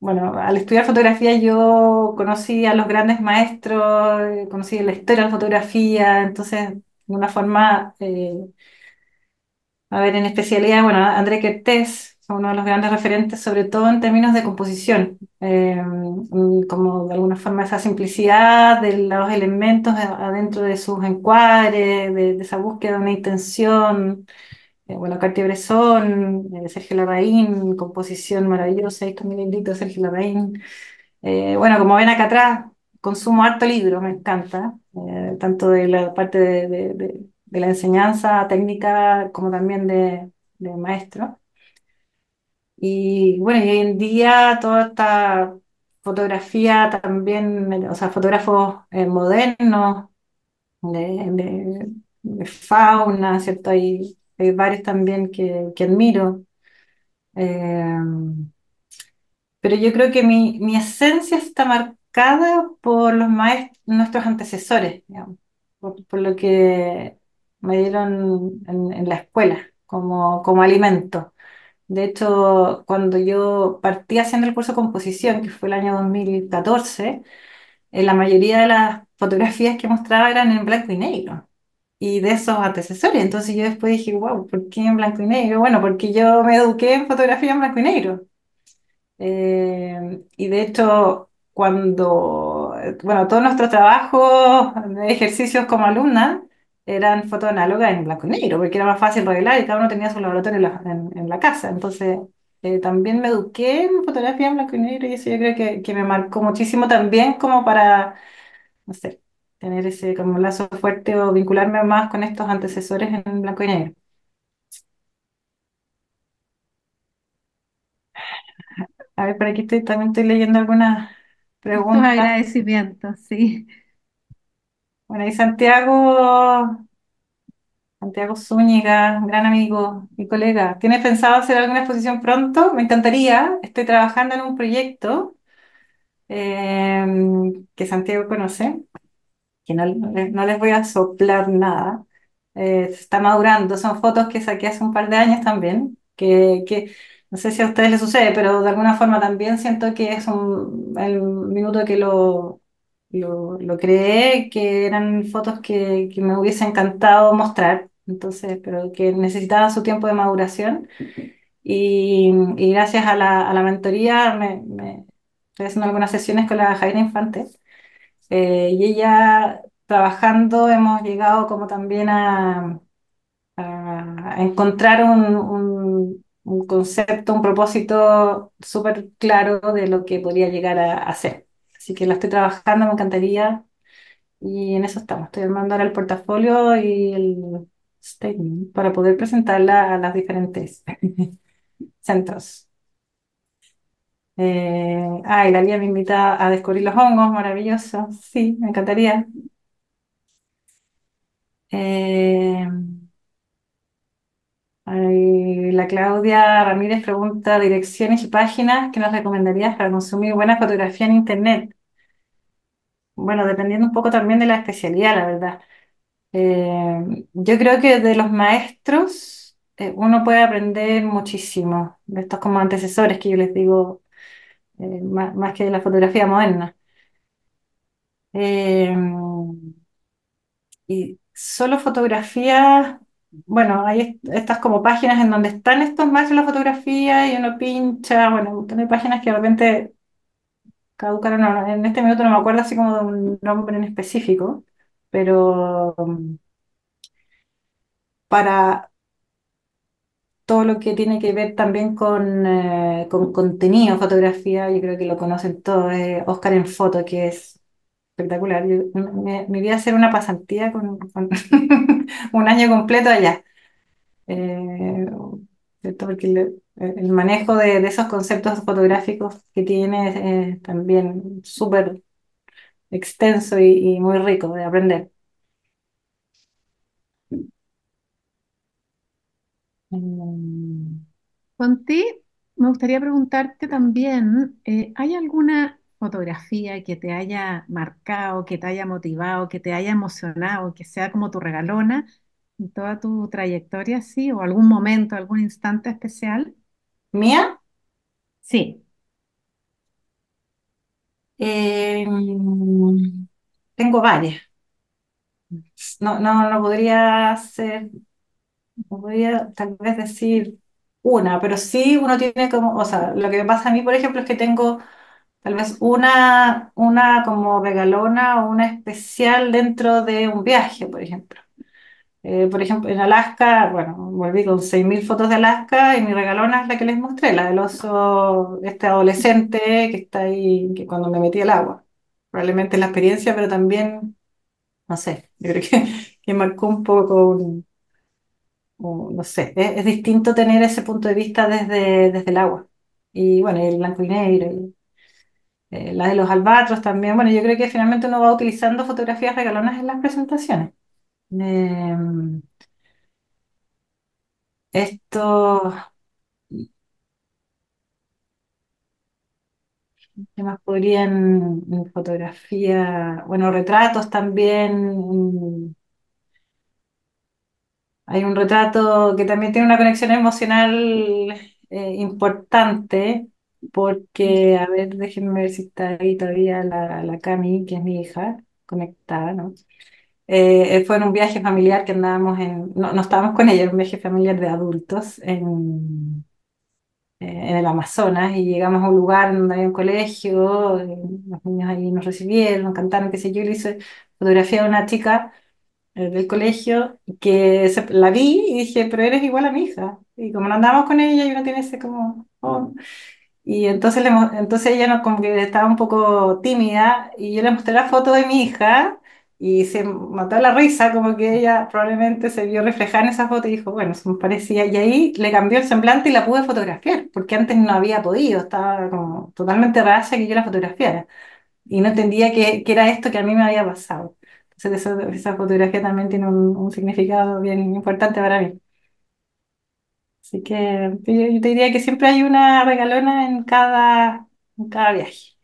bueno, al estudiar fotografía yo conocí a los grandes maestros, conocí la historia de la fotografía, entonces, de una forma, a ver, en especialidad, bueno, André Kertész, son uno de los grandes referentes, sobre todo en términos de composición, como de alguna forma esa simplicidad de los elementos adentro de sus encuadres, de esa búsqueda de una intención. Bueno, Cartier-Bresson, Sergio Larraín, composición maravillosa, ahí también invito a Sergio Larraín. Bueno, como ven acá atrás, consumo harto libro, me encanta, tanto de la parte de la enseñanza técnica como también de maestro. Y bueno, y hoy en día toda esta fotografía también, o sea, fotógrafos modernos de fauna, ¿cierto? Hay varios también que admiro. Eh, pero yo creo que mi esencia está marcada por los maestros, nuestros antecesores, digamos, por lo que me dieron en la escuela como alimento. De hecho, cuando yo partí haciendo el curso de composición, que fue el año 2014, la mayoría de las fotografías que mostraba eran en blanco y negro y de esos antecesores. Entonces yo después dije, wow, ¿por qué en blanco y negro? Bueno, porque yo me eduqué en fotografía en blanco y negro. Y de hecho, bueno, todos nuestros trabajos de ejercicios como alumna eran fotos análogas en blanco y negro, porque era más fácil revelar y cada uno tenía su laboratorio en la casa. Entonces, también me eduqué en fotografía en blanco y negro y eso yo creo que me marcó muchísimo también como para, no sé, tener ese como lazo fuerte o vincularme más con estos antecesores en blanco y negro. A ver, por aquí también estoy leyendo algunas Muchos preguntas. agradecimientos, sí. Bueno, y Santiago Zúñiga, gran amigo y colega, ¿tienes pensado hacer alguna exposición pronto? Me encantaría. Estoy trabajando en un proyecto eh, que Santiago conoce, que no les voy a soplar nada. Se está madurando, son fotos que saqué hace un par de años también, que no sé si a ustedes les sucede, pero de alguna forma también siento que es el minuto que lo creé, que eran fotos que me hubiese encantado mostrar, entonces, pero que necesitaban su tiempo de maduración. Y gracias a la mentoría estoy haciendo algunas sesiones con la Jaira Infante y ella trabajando hemos llegado como también a encontrar un concepto, un propósito súper claro de lo que podría llegar a hacer. Así que la estoy trabajando, me encantaría y en eso estamos. Estoy armando ahora el portafolio y el statement para poder presentarla a las diferentes centros. Y la Lía me invita a descubrir los hongos, maravilloso. Sí, me encantaría. Eh, la Claudia Ramírez pregunta direcciones y páginas que nos recomendarías para consumir buena fotografía en Internet. Bueno, dependiendo un poco también de la especialidad, la verdad. Yo creo que de los maestros uno puede aprender muchísimo, de estos como antecesores que yo les digo, más que de la fotografía moderna. Eh, y solo fotografías, bueno, hay estas como páginas en donde están estos maestros de la fotografía y uno pincha, bueno, un montón de páginas que de repente caducaron, en este minuto no me acuerdo así como de un nombre en específico, pero para todo lo que tiene que ver también con contenido, fotografía, yo creo que lo conocen todos, Oscar en Foto, que es espectacular. Me voy a hacer una pasantía con un año completo allá. Eh, ¿Cierto? Porque el manejo de esos conceptos fotográficos que tiene es también súper extenso y muy rico de aprender. Mm, Conti, me gustaría preguntarte también, ¿hay alguna fotografía que te haya marcado, que te haya motivado, que te haya emocionado, que sea como tu regalona en toda tu trayectoria, sí? ¿O algún momento, algún instante especial? ¿Mía? Sí. Tengo varias. No podría ser, no podría tal vez decir. una, pero sí uno tiene como, o sea, lo que me pasa a mí, por ejemplo, es que tengo tal vez una como regalona o una especial dentro de un viaje, por ejemplo. Por ejemplo, en Alaska, bueno, volví con 6.000 fotos de Alaska y mi regalona es la que les mostré, la del oso, este adolescente que está ahí, que cuando me metí al agua. Probablemente la experiencia, pero también, no sé, yo creo que marcó un poco, no sé, es distinto tener ese punto de vista desde el agua. Y bueno, y el blanco y negro, y, la de los albatros también. Bueno, yo creo que finalmente uno va utilizando fotografías regalonas en las presentaciones. Eh, esto, ¿qué más podrían en fotografía? Bueno, retratos también. Hay un retrato que también tiene una conexión emocional importante, porque, a ver, déjenme ver si está ahí todavía la Cami, que es mi hija, conectada, ¿no? Fue en un viaje familiar que andábamos no, no estábamos con ella, era un viaje familiar de adultos en el Amazonas y llegamos a un lugar donde había un colegio, los niños ahí nos recibieron, nos cantaron, qué sé yo, y le hice fotografía de una chica del colegio que la vi y dije, pero eres igual a mi hija. Y como no andamos con ella y uno tiene ese como... oh. Y entonces, entonces ella no, como que estaba un poco tímida y yo le mostré la foto de mi hija y se mató la risa, como que ella probablemente se vio reflejada en esa foto y dijo, bueno, se me parecía. Y ahí le cambió el semblante y la pude fotografiar, porque antes no había podido, estaba como totalmente reacia que yo la fotografiara y no entendía que era esto que a mí me había pasado. Entonces esa fotografía también tiene un significado bien importante para mí. Así que yo te diría que siempre hay una regalona en cada viaje.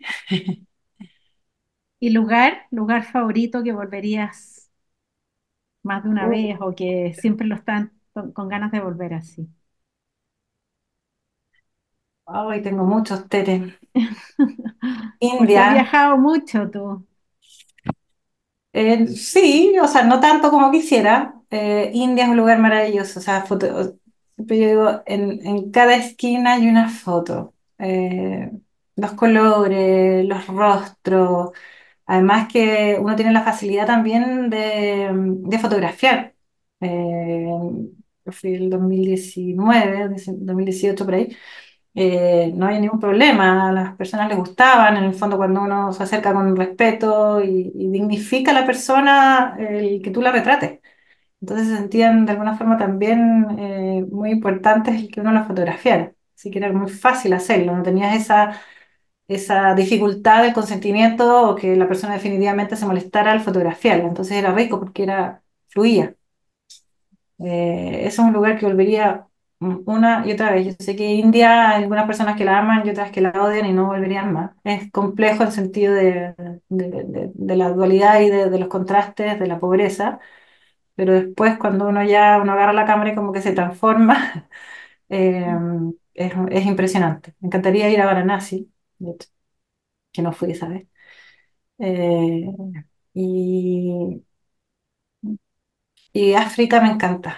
¿Y lugar favorito que volverías más de una Uh, vez o que siempre lo están con ganas de volver así? Ay, tengo muchos, Tere. Porque has India, viajado mucho tú. sí, o sea, no tanto como quisiera. India es un lugar maravilloso, o sea, siempre yo digo, en cada esquina hay una foto. Los colores, los rostros. Además que uno tiene la facilidad también de fotografiar. Eh, yo fui el 2019, 2018 por ahí. No había ningún problema, a las personas les gustaban, en el fondo cuando uno se acerca con respeto y dignifica a la persona el que tú la retrates. Entonces se sentían de alguna forma también muy importantes el que uno la fotografiara. Así que era muy fácil hacerlo, no tenías esa dificultad del consentimiento o que la persona definitivamente se molestara al fotografiarla. Entonces era rico porque fluía. Es un lugar que volvería una y otra vez. Yo sé que India hay algunas personas que la aman y otras que la odian y no volverían más. Es complejo en el sentido de la dualidad y de los contrastes, de la pobreza, pero después cuando uno agarra la cámara y como que se transforma, eh, es impresionante. Me encantaría ir a Varanasi, de hecho, que no fui, ¿sabes? Eh, y, y África me encanta.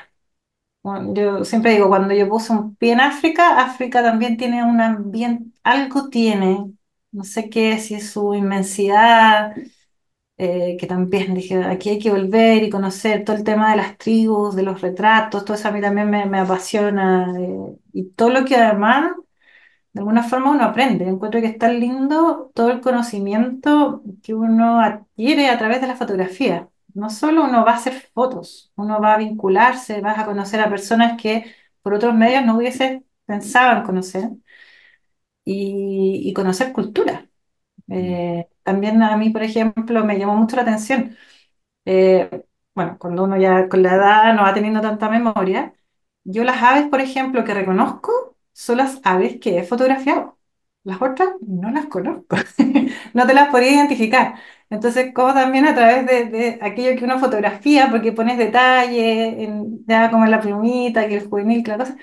Bueno, yo siempre digo, cuando yo puse un pie en África, África también tiene un ambiente, algo tiene, no sé qué, si es su inmensidad, que también dije, aquí hay que volver y conocer todo el tema de las tribus, de los retratos, todo eso a mí también me apasiona, y todo lo que además de alguna forma uno aprende. Encuentro que es tan lindo todo el conocimiento que uno adquiere a través de la fotografía. No solo uno va a hacer fotos, uno va a vincularse, vas a conocer a personas que por otros medios no hubiese pensado en conocer y conocer cultura. También a mí, por ejemplo, me llamó mucho la atención bueno, cuando uno ya con la edad no va teniendo tanta memoria, yo las aves, por ejemplo, que reconozco, son las aves que he fotografiado. Las otras no las conozco, no te las podría identificar. Entonces, como también a través de aquello que uno fotografía, porque pones detalle, ya como en la plumita, que el juvenil, que la cosa,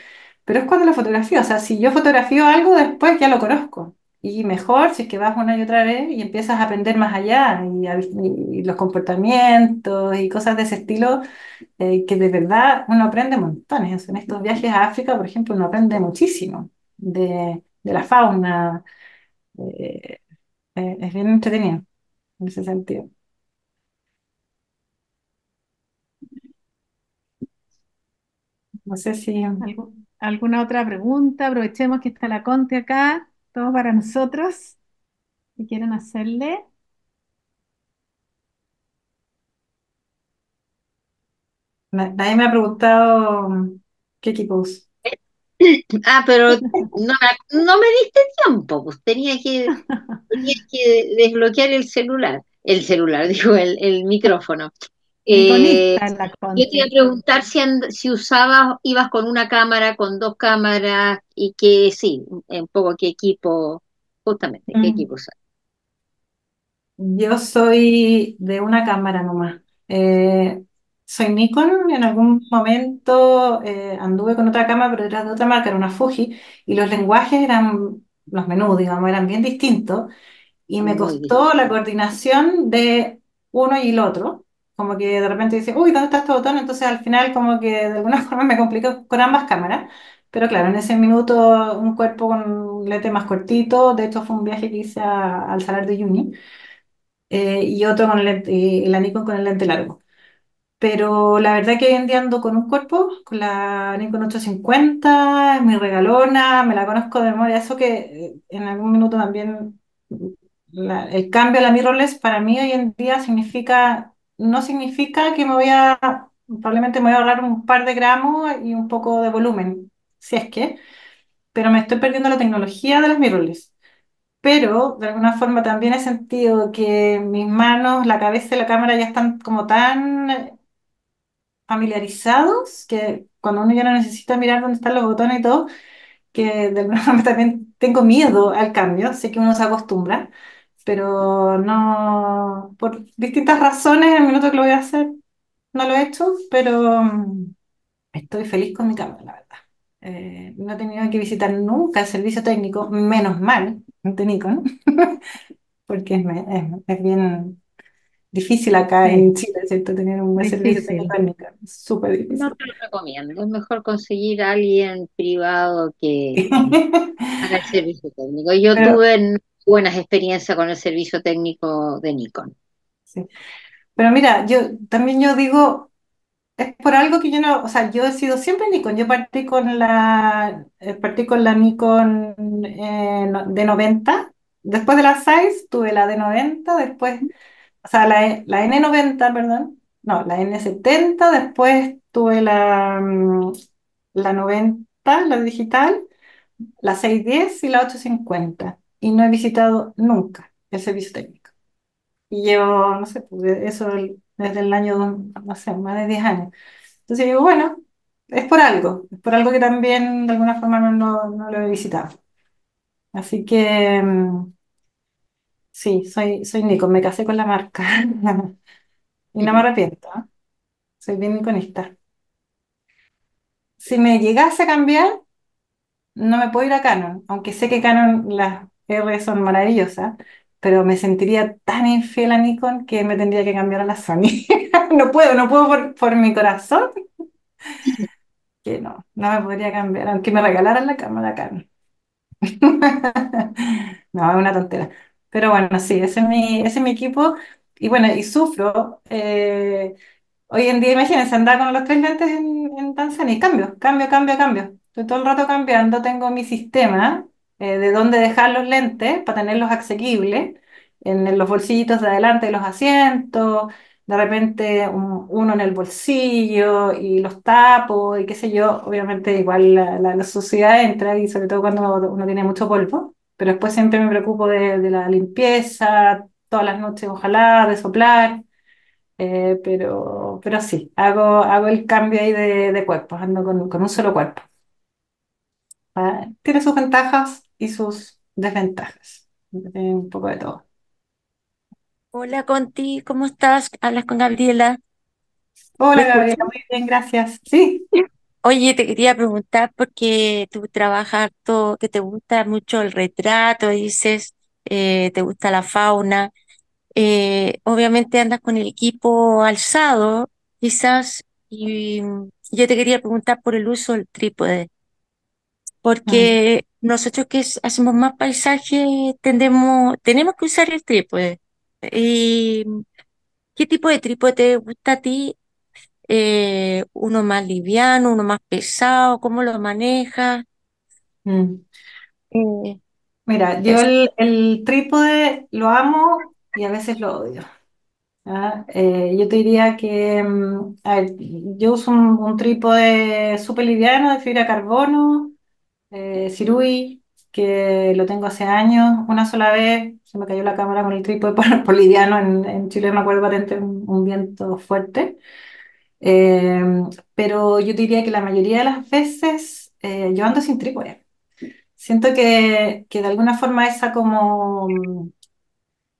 pero es cuando lo fotografío. O sea, si yo fotografío algo, después ya lo conozco. y mejor si es que vas una y otra vez y empiezas a aprender más allá y los comportamientos y cosas de ese estilo, que de verdad uno aprende montones. En estos viajes a África, por ejemplo, uno aprende muchísimo de la fauna. eh, es bien entretenido en ese sentido. No sé si... ¿Alguna otra pregunta? Aprovechemos que está la Conte acá, todo para nosotros. ¿Qué quieren hacerle? Nadie me ha preguntado qué equipos. Ah, pero no me diste tiempo, pues tenía que desbloquear el celular, digo, el micrófono. Eh, Nikonista la yo te iba a Conte. preguntar si ibas con una cámara, con dos cámaras, y que sí, un poco qué equipo, justamente, qué Mm. equipo usas. Yo soy de una cámara nomás. Soy Nikon. En algún momento anduve con otra cámara, pero era de otra marca, era una Fuji, y los lenguajes eran, los menús, digamos, eran bien distintos. Y me Muy costó distinto. la coordinación de uno y el otro. Como que de repente dice, uy, ¿dónde está este botón? Entonces al final como que de alguna forma me complicó con ambas cámaras. Pero claro, en ese minuto un cuerpo con un lente más cortito, de hecho fue un viaje que hice al Salar de Uyuni, y otro con el lente, la Nikon con el lente largo. Pero la verdad que hoy en día ando con un cuerpo, con la Nikon 850, es mi regalona, me la conozco de memoria. Eso que en algún minuto también el cambio a la mirrorless para mí hoy en día no significa que probablemente me voy a ahorrar un par de gramos y un poco de volumen, si es que, pero me estoy perdiendo la tecnología de las mirrorless. Pero de alguna forma también he sentido que mis manos, la cabeza y la cámara ya están como tan familiarizados que cuando uno ya no necesita mirar dónde están los botones y todo, que de alguna forma también tengo miedo al cambio. Sé que uno se acostumbra, pero no, por distintas razones, en el minuto que lo voy a hacer, no lo he hecho, pero estoy feliz con mi cámara, la verdad. No he tenido que visitar nunca el servicio técnico, menos mal, de Nikon, porque es bien difícil acá Sí, en Chile, ¿cierto? Tener un buen servicio difícil. técnico en Nikon, súper No difícil. te lo recomiendo, es mejor conseguir a alguien privado que haga el servicio técnico. Yo Pero, tuve buenas experiencias con el servicio técnico de Nikon. sí. Pero mira, yo digo, es por algo que yo no, o sea, yo he sido siempre Nikon. Yo partí con la Nikon de 90. Después de la 6 tuve la de 90, después, o sea, la N90, perdón. No, la N70, después tuve la 90, la digital, la 610 y la 850. Y no he visitado nunca el servicio técnico. Y llevo, no sé, pues, desde el año, no sé, más de 10 años. Entonces digo, bueno, es por algo que también de alguna forma no lo he visitado. Así que sí, soy Nico, me casé con la marca y no me arrepiento, ¿eh? Soy bien niconista. Si me llegase a cambiar, no me puedo ir a Canon, aunque sé que Canon las R son maravillosas, pero me sentiría tan infiel a Nikon que me tendría que cambiar a la Sony. No puedo por mi corazón, que no me podría cambiar, aunque me regalaran la cámara Canon. No, es una tontera. Pero bueno, sí, ese es mi equipo. Y bueno, y sufro. Hoy en día, imagínense, andar con los tres lentes en Tanzania y cambio. Estoy todo el rato cambiando. Tengo mi sistema de dónde dejar los lentes para tenerlos asequibles en los bolsillitos de adelante de los asientos. De repente uno en el bolsillo y los tapo y qué sé yo. Obviamente igual la suciedad entra y sobre todo cuando uno tiene mucho polvo. Pero después siempre me preocupo de la limpieza, todas las noches ojalá, de soplar. Pero sí, hago el cambio ahí de cuerpos, ando con un solo cuerpo. Tiene sus ventajas y sus desventajas. Tiene un poco de todo. Hola Conti, ¿cómo estás? Hablas con Gabriela. ¿Me Hola escuchas? Gabriela, muy bien, gracias. Sí, Oye, te quería preguntar porque tú trabajas harto, que te gusta mucho el retrato, dices, te gusta la fauna. Obviamente andas con el equipo alzado, quizás, y yo te quería preguntar por el uso del trípode, Mm, porque nosotros hacemos más paisaje tenemos que usar el trípode. ¿Y qué tipo de trípode te gusta a ti? ¿Uno más liviano, uno más pesado? ¿Cómo lo manejas? mm. Eh, Mira, yo es- el trípode lo amo y a veces lo odio. ¿Ah? Yo te diría que, a ver, yo uso un trípode súper liviano de fibra de carbono, Sirui, que lo tengo hace años. Una sola vez se me cayó la cámara con el trípode por liviano. En Chile me acuerdo patente un viento fuerte. Eh, pero yo te diría que la mayoría de las veces yo ando sin trípode. Siento que de alguna forma esa como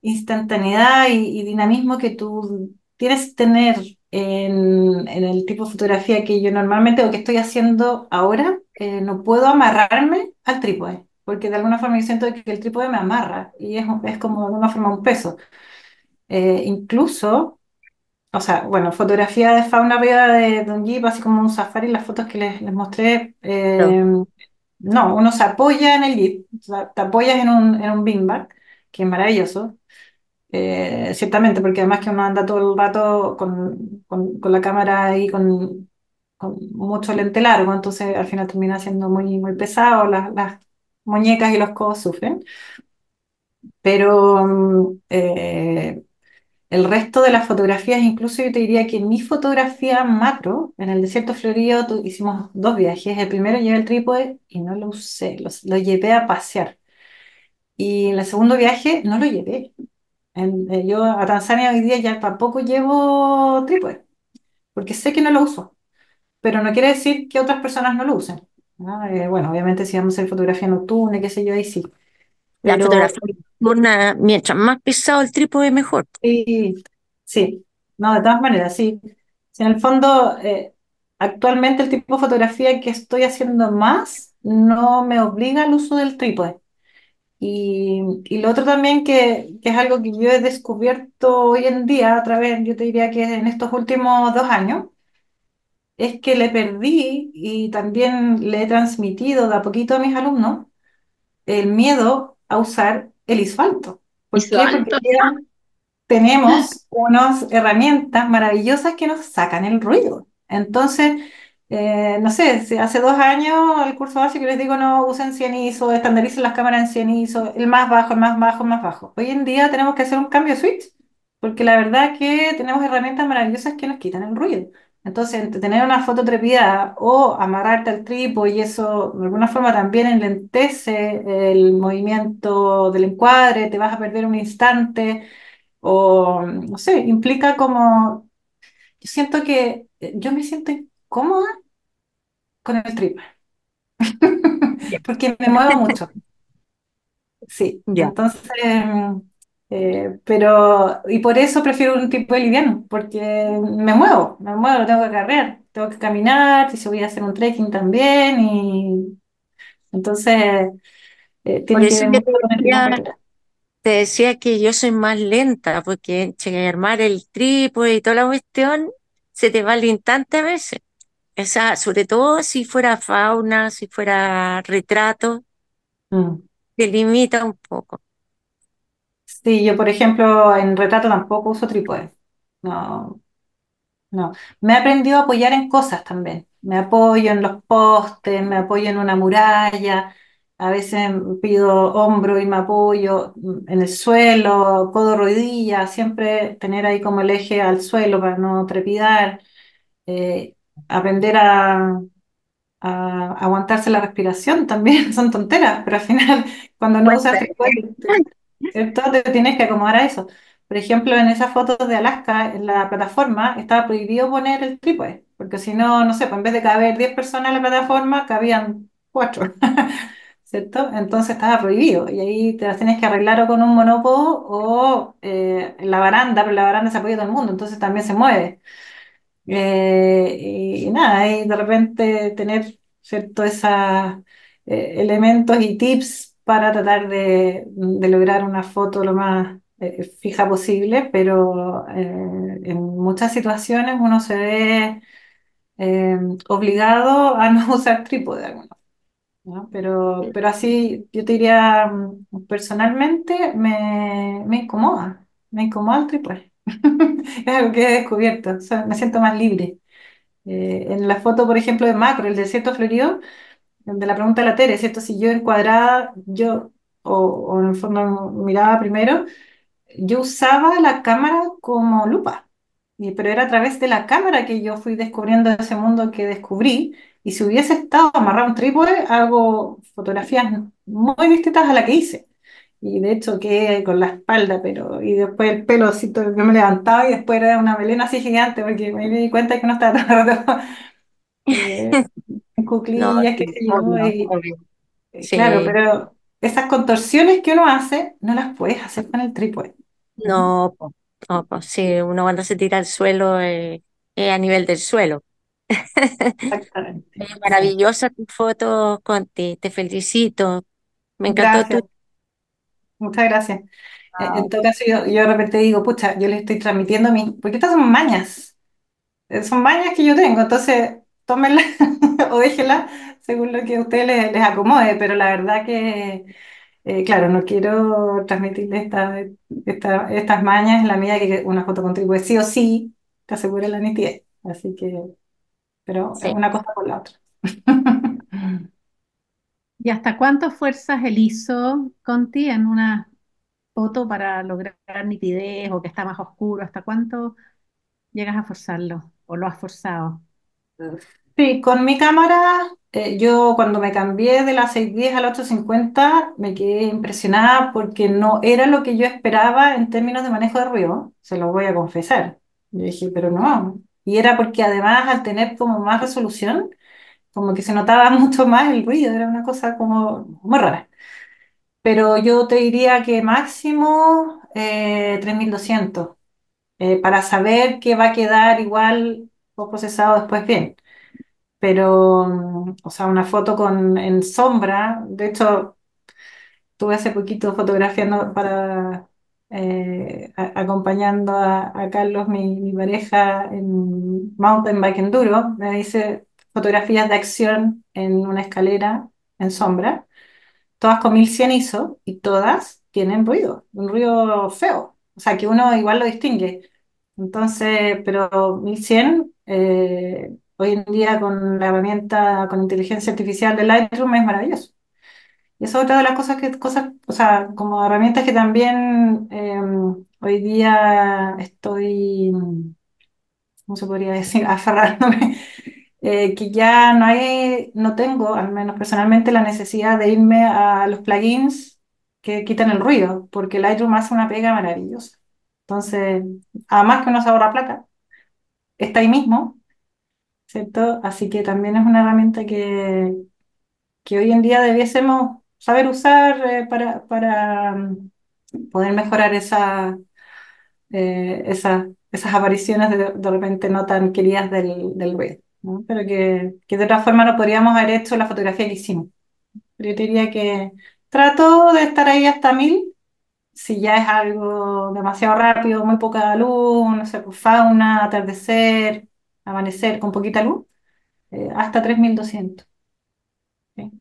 instantaneidad y dinamismo que tú tienes que tener en el tipo de fotografía que yo normalmente o que estoy haciendo ahora, no puedo amarrarme al trípode, porque de alguna forma yo siento que el trípode me amarra y es como de alguna forma un peso. Incluso, o sea, bueno, fotografía de fauna arriba de un jeep, así como un safari, las fotos que les mostré, no. no, uno se apoya en el jeep, o sea, te apoyas en un beanbag, que es maravilloso. Ciertamente, porque además que uno anda todo el rato con la cámara ahí con mucho lente largo, entonces al final termina siendo muy pesado, las muñecas y los codos sufren, pero el resto de las fotografías, incluso yo te diría que en mi fotografía macro, en el desierto florido, hicimos dos viajes. El primero llevé el trípode y no lo usé, lo llevé a pasear. Y en el segundo viaje no lo llevé. Yo a Tanzania hoy día ya tampoco llevo trípode, porque sé que no lo uso, pero no quiere decir que otras personas no lo usen, ¿no? Bueno, obviamente si vamos a hacer fotografía nocturna, qué sé yo, ahí sí, La pero fotografía nocturna, mientras más pesado el trípode, mejor. sí, sí, no, de todas maneras, sí. Si en el fondo, actualmente el tipo de fotografía que estoy haciendo más no me obliga al uso del trípode. Y lo otro también que es algo que yo he descubierto hoy en día, a través, yo te diría que en estos últimos 2 años, es que le perdí y también le he transmitido de a poquito a mis alumnos el miedo a usar el isfalto. ¿Por Hizo qué? Porque alto. tenemos unas herramientas maravillosas que nos sacan el ruido. Entonces, no sé, si hace 2 años el curso básico les digo no usen 100 ISO, estandaricen las cámaras en 100 ISO, el más bajo, el más bajo, el más bajo. Hoy en día tenemos que hacer un cambio de switch, porque la verdad que tenemos herramientas maravillosas que nos quitan el ruido. Entonces, entre tener una foto trepidada o amarrarte al trípode y eso de alguna forma también enlentece el movimiento del encuadre, te vas a perder un instante o no sé, implica como, yo siento que yo me siento incómoda con el trípode, Ya. porque me muevo mucho, sí, Ya. entonces, pero, y por eso prefiero un tipo de liviano, porque me muevo, lo tengo que cargar, tengo que caminar, y si voy a hacer un trekking también, y entonces Por tiene que eso ver yo mucho con el tipo de fotografía. te decía que yo soy más lenta, porque entre armar el trípode y toda la cuestión, se te va el instante a veces. O sea, sobre todo si fuera fauna, si fuera retrato, Mm. te limita un poco. Sí, yo por ejemplo en retrato tampoco uso trípode. No, no, me he aprendido a apoyar en cosas también. Me apoyo en los postes, me apoyo en una muralla, a veces pido hombro y me apoyo en el suelo, codo, rodilla, siempre tener ahí como el eje al suelo para no trepidar, eh, aprender a aguantarse la respiración también, son tonteras, pero al final cuando no usas Cuesta. trípode, ¿cierto? Te tienes que acomodar a eso. Por ejemplo, en esas fotos de Alaska, en la plataforma, estaba prohibido poner el trípode, porque si no, no sé, pues en vez de caber 10 personas en la plataforma, cabían 4, ¿cierto? Entonces estaba prohibido y ahí te las tienes que arreglar o con un monopodo o en la baranda, pero la baranda se apoya todo el mundo, entonces también se mueve. Y nada, y de repente tener, ¿cierto?, esos elementos y tips para tratar de lograr una foto lo más fija posible, pero en muchas situaciones uno se ve eh, obligado a no usar trípode, ¿no? Pero así yo te diría, personalmente me incomoda el trípode. Es algo que he descubierto, o sea, me siento más libre. En la foto, por ejemplo, de macro, el desierto florido, de la pregunta de la Tere, ¿cierto? Si yo encuadraba, o en el fondo miraba primero, yo usaba la cámara como lupa, pero era a través de la cámara que yo fui descubriendo ese mundo que descubrí, y si hubiese estado amarrado a un trípode, hago fotografías muy distintas a la que hice. Y de hecho quedé con la espalda, y después el pelo, así, yo me levantaba y después era una melena así gigante, porque me di cuenta que no estaba todo el rato, eh, en No, cuclillas, qué sí, sé yo, obvio, obvio. claro, Sí, pero esas contorsiones que uno hace, no las puedes hacer con el trípode. ¿No? no, no, sí, uno cuando se tira al suelo es a nivel del suelo. Exactamente, sí. Maravillosa tu foto, Conti, te felicito. Me encantó tu... Gracias, muchas gracias. En todo caso, yo de repente digo, pucha, yo le estoy transmitiendo porque estas son mañas, son mañas que yo tengo, entonces tómenla o déjenla según lo que a ustedes les acomode, pero la verdad que, claro, no quiero transmitirle estas mañas en la medida que una foto con trípode sí o sí te asegura la nitidez, así que, pero es Sí. una cosa por la otra. ¿Y hasta cuánto fuerzas el ISO, Conti, en una foto para lograr nitidez o que está más oscuro? ¿Hasta cuánto llegas a forzarlo o lo has forzado? Sí, con mi cámara, yo cuando me cambié de la 610 a la 850 me quedé impresionada porque no era lo que yo esperaba en términos de manejo de ruido, se lo voy a confesar. Yo dije, pero no. Y era porque además al tener como más resolución, como que se notaba mucho más el ruido, era una cosa como muy rara. Pero yo te diría que máximo 3200, para saber que va a quedar igual o procesado después bien. Pero, o sea, una foto en sombra, de hecho, estuve hace poquito fotografiando acompañando a Carlos, mi pareja, en mountain bike enduro, me hice fotografías de acción en una escalera en sombra, todas con 1100 ISO y todas tienen ruido, un ruido feo, o sea, que uno igual lo distingue. Entonces, pero 1100, hoy en día con la herramienta con inteligencia artificial de Lightroom es maravilloso. Y eso es otra de las o sea, como herramientas que también hoy día estoy, ¿cómo se podría decir?, aferrándome, que ya no tengo, al menos personalmente, la necesidad de irme a los plugins que quitan el ruido, porque Lightroom hace una pega maravillosa. Entonces, además que uno se ahorra plata, está ahí mismo, ¿cierto? Así que también es una herramienta que hoy en día debiésemos saber usar, para poder mejorar esas apariciones de repente no tan queridas del ruido, ¿no? Pero que de otra forma no podríamos haber hecho la fotografía que hicimos. Pero yo diría que trato de estar ahí hasta 1000. Si ya es algo demasiado rápido, muy poca luz, no sé, pues fauna, atardecer, amanecer con poquita luz, hasta 3200. ¿Sí?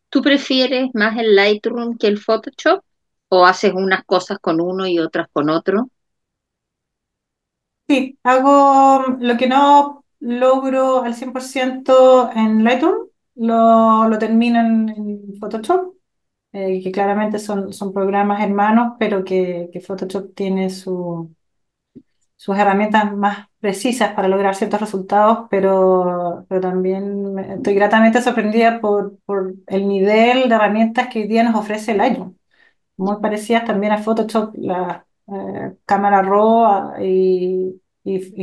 ¿Tú prefieres más el Lightroom que el Photoshop? ¿O haces unas cosas con uno y otras con otro? Sí, hago lo que no logro al 100% en Lightroom, lo termino en Photoshop, que claramente son programas hermanos, pero que Photoshop tiene sus herramientas más precisas para lograr ciertos resultados, pero también estoy gratamente sorprendida por el nivel de herramientas que hoy día nos ofrece Lightroom, muy parecidas también a Photoshop, la cámara RAW y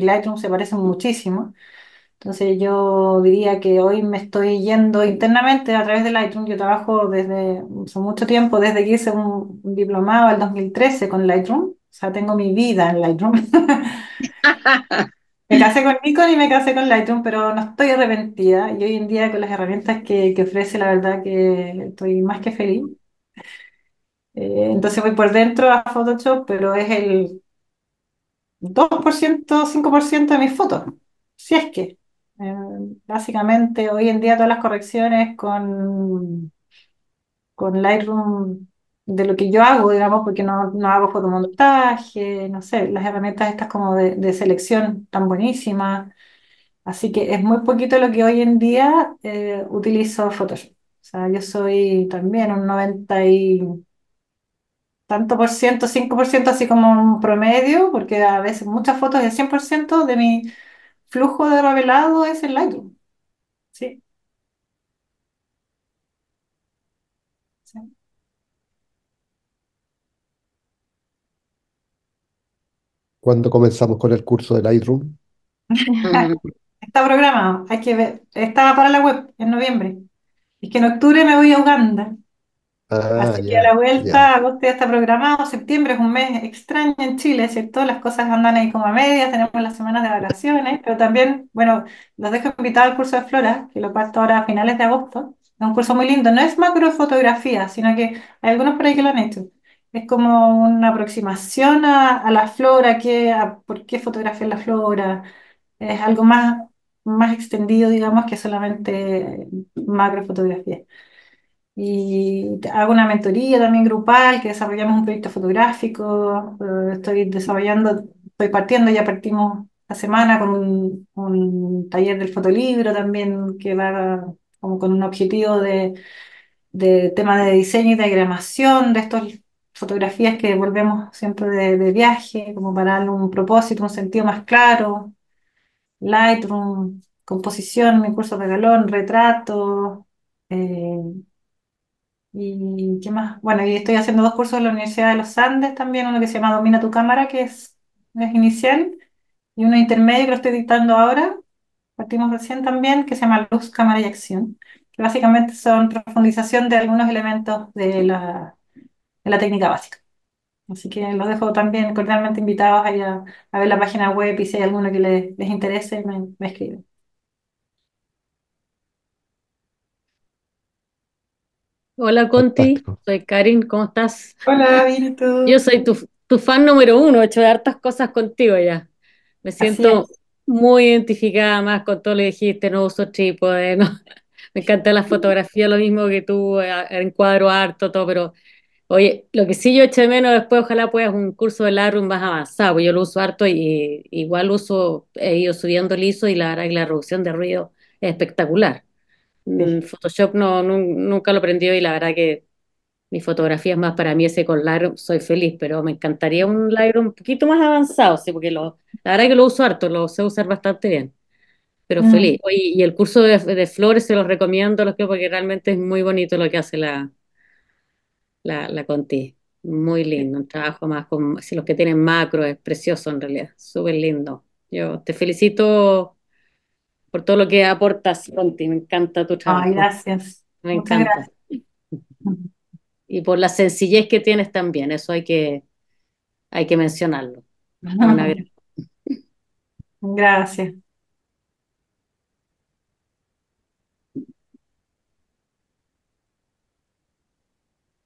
Lightroom se parecen muchísimo. Entonces yo diría que hoy me estoy yendo internamente a través de Lightroom. Yo trabajo desde hace mucho tiempo, desde que hice un diplomado en 2013 con Lightroom. O sea, tengo mi vida en Lightroom. Me casé con Nikon y me casé con Lightroom, pero no estoy arrepentida. Y hoy en día con las herramientas que ofrece, la verdad que estoy más que feliz. Entonces voy por dentro a Photoshop, pero es el 2%, 5% de mis fotos. Si es que. Eh, Básicamente hoy en día todas las correcciones con Lightroom de lo que yo hago, digamos, porque no hago fotomontaje, no sé, las herramientas estas como de selección tan buenísimas. Así que es muy poquito lo que hoy en día utilizo Photoshop. O sea, yo soy también un 90 y tanto por ciento, 5% así como un promedio, porque a veces muchas fotos, el 100% de mi flujo de revelado es en Lightroom. Sí, sí. ¿Cuándo comenzamos con el curso de Lightroom? Está programado, hay que ver. Estaba para la web en noviembre. Es que en octubre me voy a Uganda. Ah, Así que a ya, la vuelta, ya. agosto ya está programado. Septiembre es un mes extraño en Chile, ¿cierto? Las cosas andan ahí como a medias, tenemos las semanas de vacaciones, pero también, bueno, los dejo invitados al curso de Flora, que lo parto ahora a finales de agosto. Es un curso muy lindo, no es macrofotografía, sino que hay algunos por ahí que lo han hecho. Es como una aproximación a la flora, a por qué fotografiar la flora. Es algo más extendido, digamos, que solamente macrofotografía. Y hago una mentoría también grupal, que desarrollamos un proyecto fotográfico. Estoy partiendo, ya partimos la semana con un taller del fotolibro también, que va como con un objetivo de tema de diseño y diagramación de estas fotografías que volvemos siempre de viaje, como para darle un propósito, un sentido más claro. Lightroom, composición, mi curso de galón, retrato. eh, ¿Y qué más? Bueno, y estoy haciendo dos cursos en la Universidad de los Andes también, uno que se llama Domina tu cámara, que es inicial, y uno intermedio que lo estoy dictando ahora, partimos recién también, que se llama Luz, Cámara y Acción, que básicamente son profundización de algunos elementos de la técnica básica. Así que los dejo también cordialmente invitados ahí a ver la página web y si hay alguno que les interese, me escriben. Hola Conti, Fantástico. soy Karin, ¿cómo estás? Hola, bien, ¿y Yo tú? soy tu fan número uno, he hecho de hartas cosas contigo ya. Me Así siento es. muy identificada más con todo lo que dijiste, no uso trípode, no. Me encanta la fotografía, lo mismo que tú, encuadro harto, todo, pero oye, lo que sí yo eché de menos después, ojalá puedas un curso de Lightroom más avanzado, porque yo lo uso harto y igual he ido subiendo el ISO y la verdad que la reducción de ruido es espectacular. Sí. Photoshop nunca lo aprendió y la verdad que mi fotografía es más para mí ese con Lightroom, soy feliz, pero me encantaría un Lightroom un poquito más avanzado, sí, porque la verdad que lo uso harto, lo sé usar bastante bien, pero Mm. feliz. Oye, y el curso de flores se los recomiendo, los que porque realmente es muy bonito lo que hace la Conti, muy lindo, un trabajo más con, si los que tienen macro, es precioso en realidad, súper lindo. Yo te felicito por todo lo que aportas, Conti, me encanta tu Ay, trabajo, gracias. me Muchas encanta. gracias. Y por la sencillez que tienes también, eso hay que mencionarlo. Es una gran- Gracias.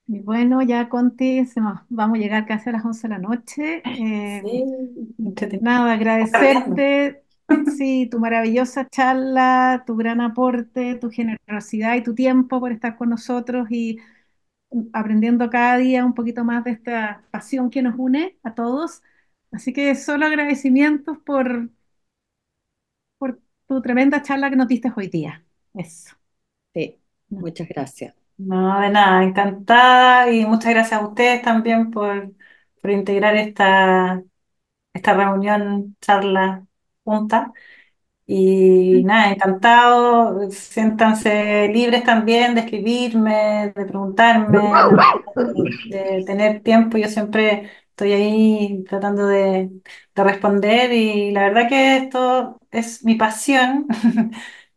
Y bueno, ya Conti, vamos a llegar casi a las 11 de la noche. Sí, entretenido. Nada, Carreteando. agradecerte, sí, tu maravillosa charla, tu gran aporte, tu generosidad y tu tiempo por estar con nosotros y aprendiendo cada día un poquito más de esta pasión que nos une a todos. Así que solo agradecimientos por tu tremenda charla que nos diste hoy día. Eso. Sí, muchas gracias. No, de nada, encantada y muchas gracias a ustedes también por integrar esta reunión, charla junta. Y nada, encantado, siéntanse libres también de escribirme, de preguntarme, de tener tiempo. Yo siempre estoy ahí tratando de responder y la verdad que esto es mi pasión,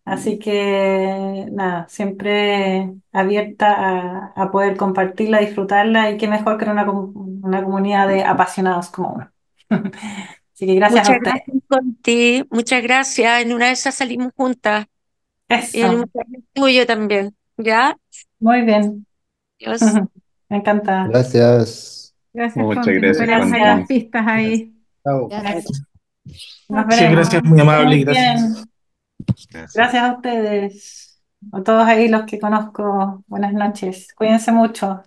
así que nada, siempre abierta a poder compartirla, disfrutarla y qué mejor que una comunidad de apasionados como uno. Así que gracias a Muchas ustedes. gracias, Conti. Muchas gracias. En una de esas salimos juntas. Y en un Eso, taller tuyo también. ¿Ya? muy bien. Dios. Me encanta. Gracias. Gracias, Muchas Conti. Nos gracias, veremos ahí las Gracias. Conti. pistas ahí. Chao. Eso. Nos Sí, gracias, veremos. muy Que estén amable, muy gracias. bien. Gracias a ustedes, a todos ahí los que conozco. Buenas noches. Cuídense mucho.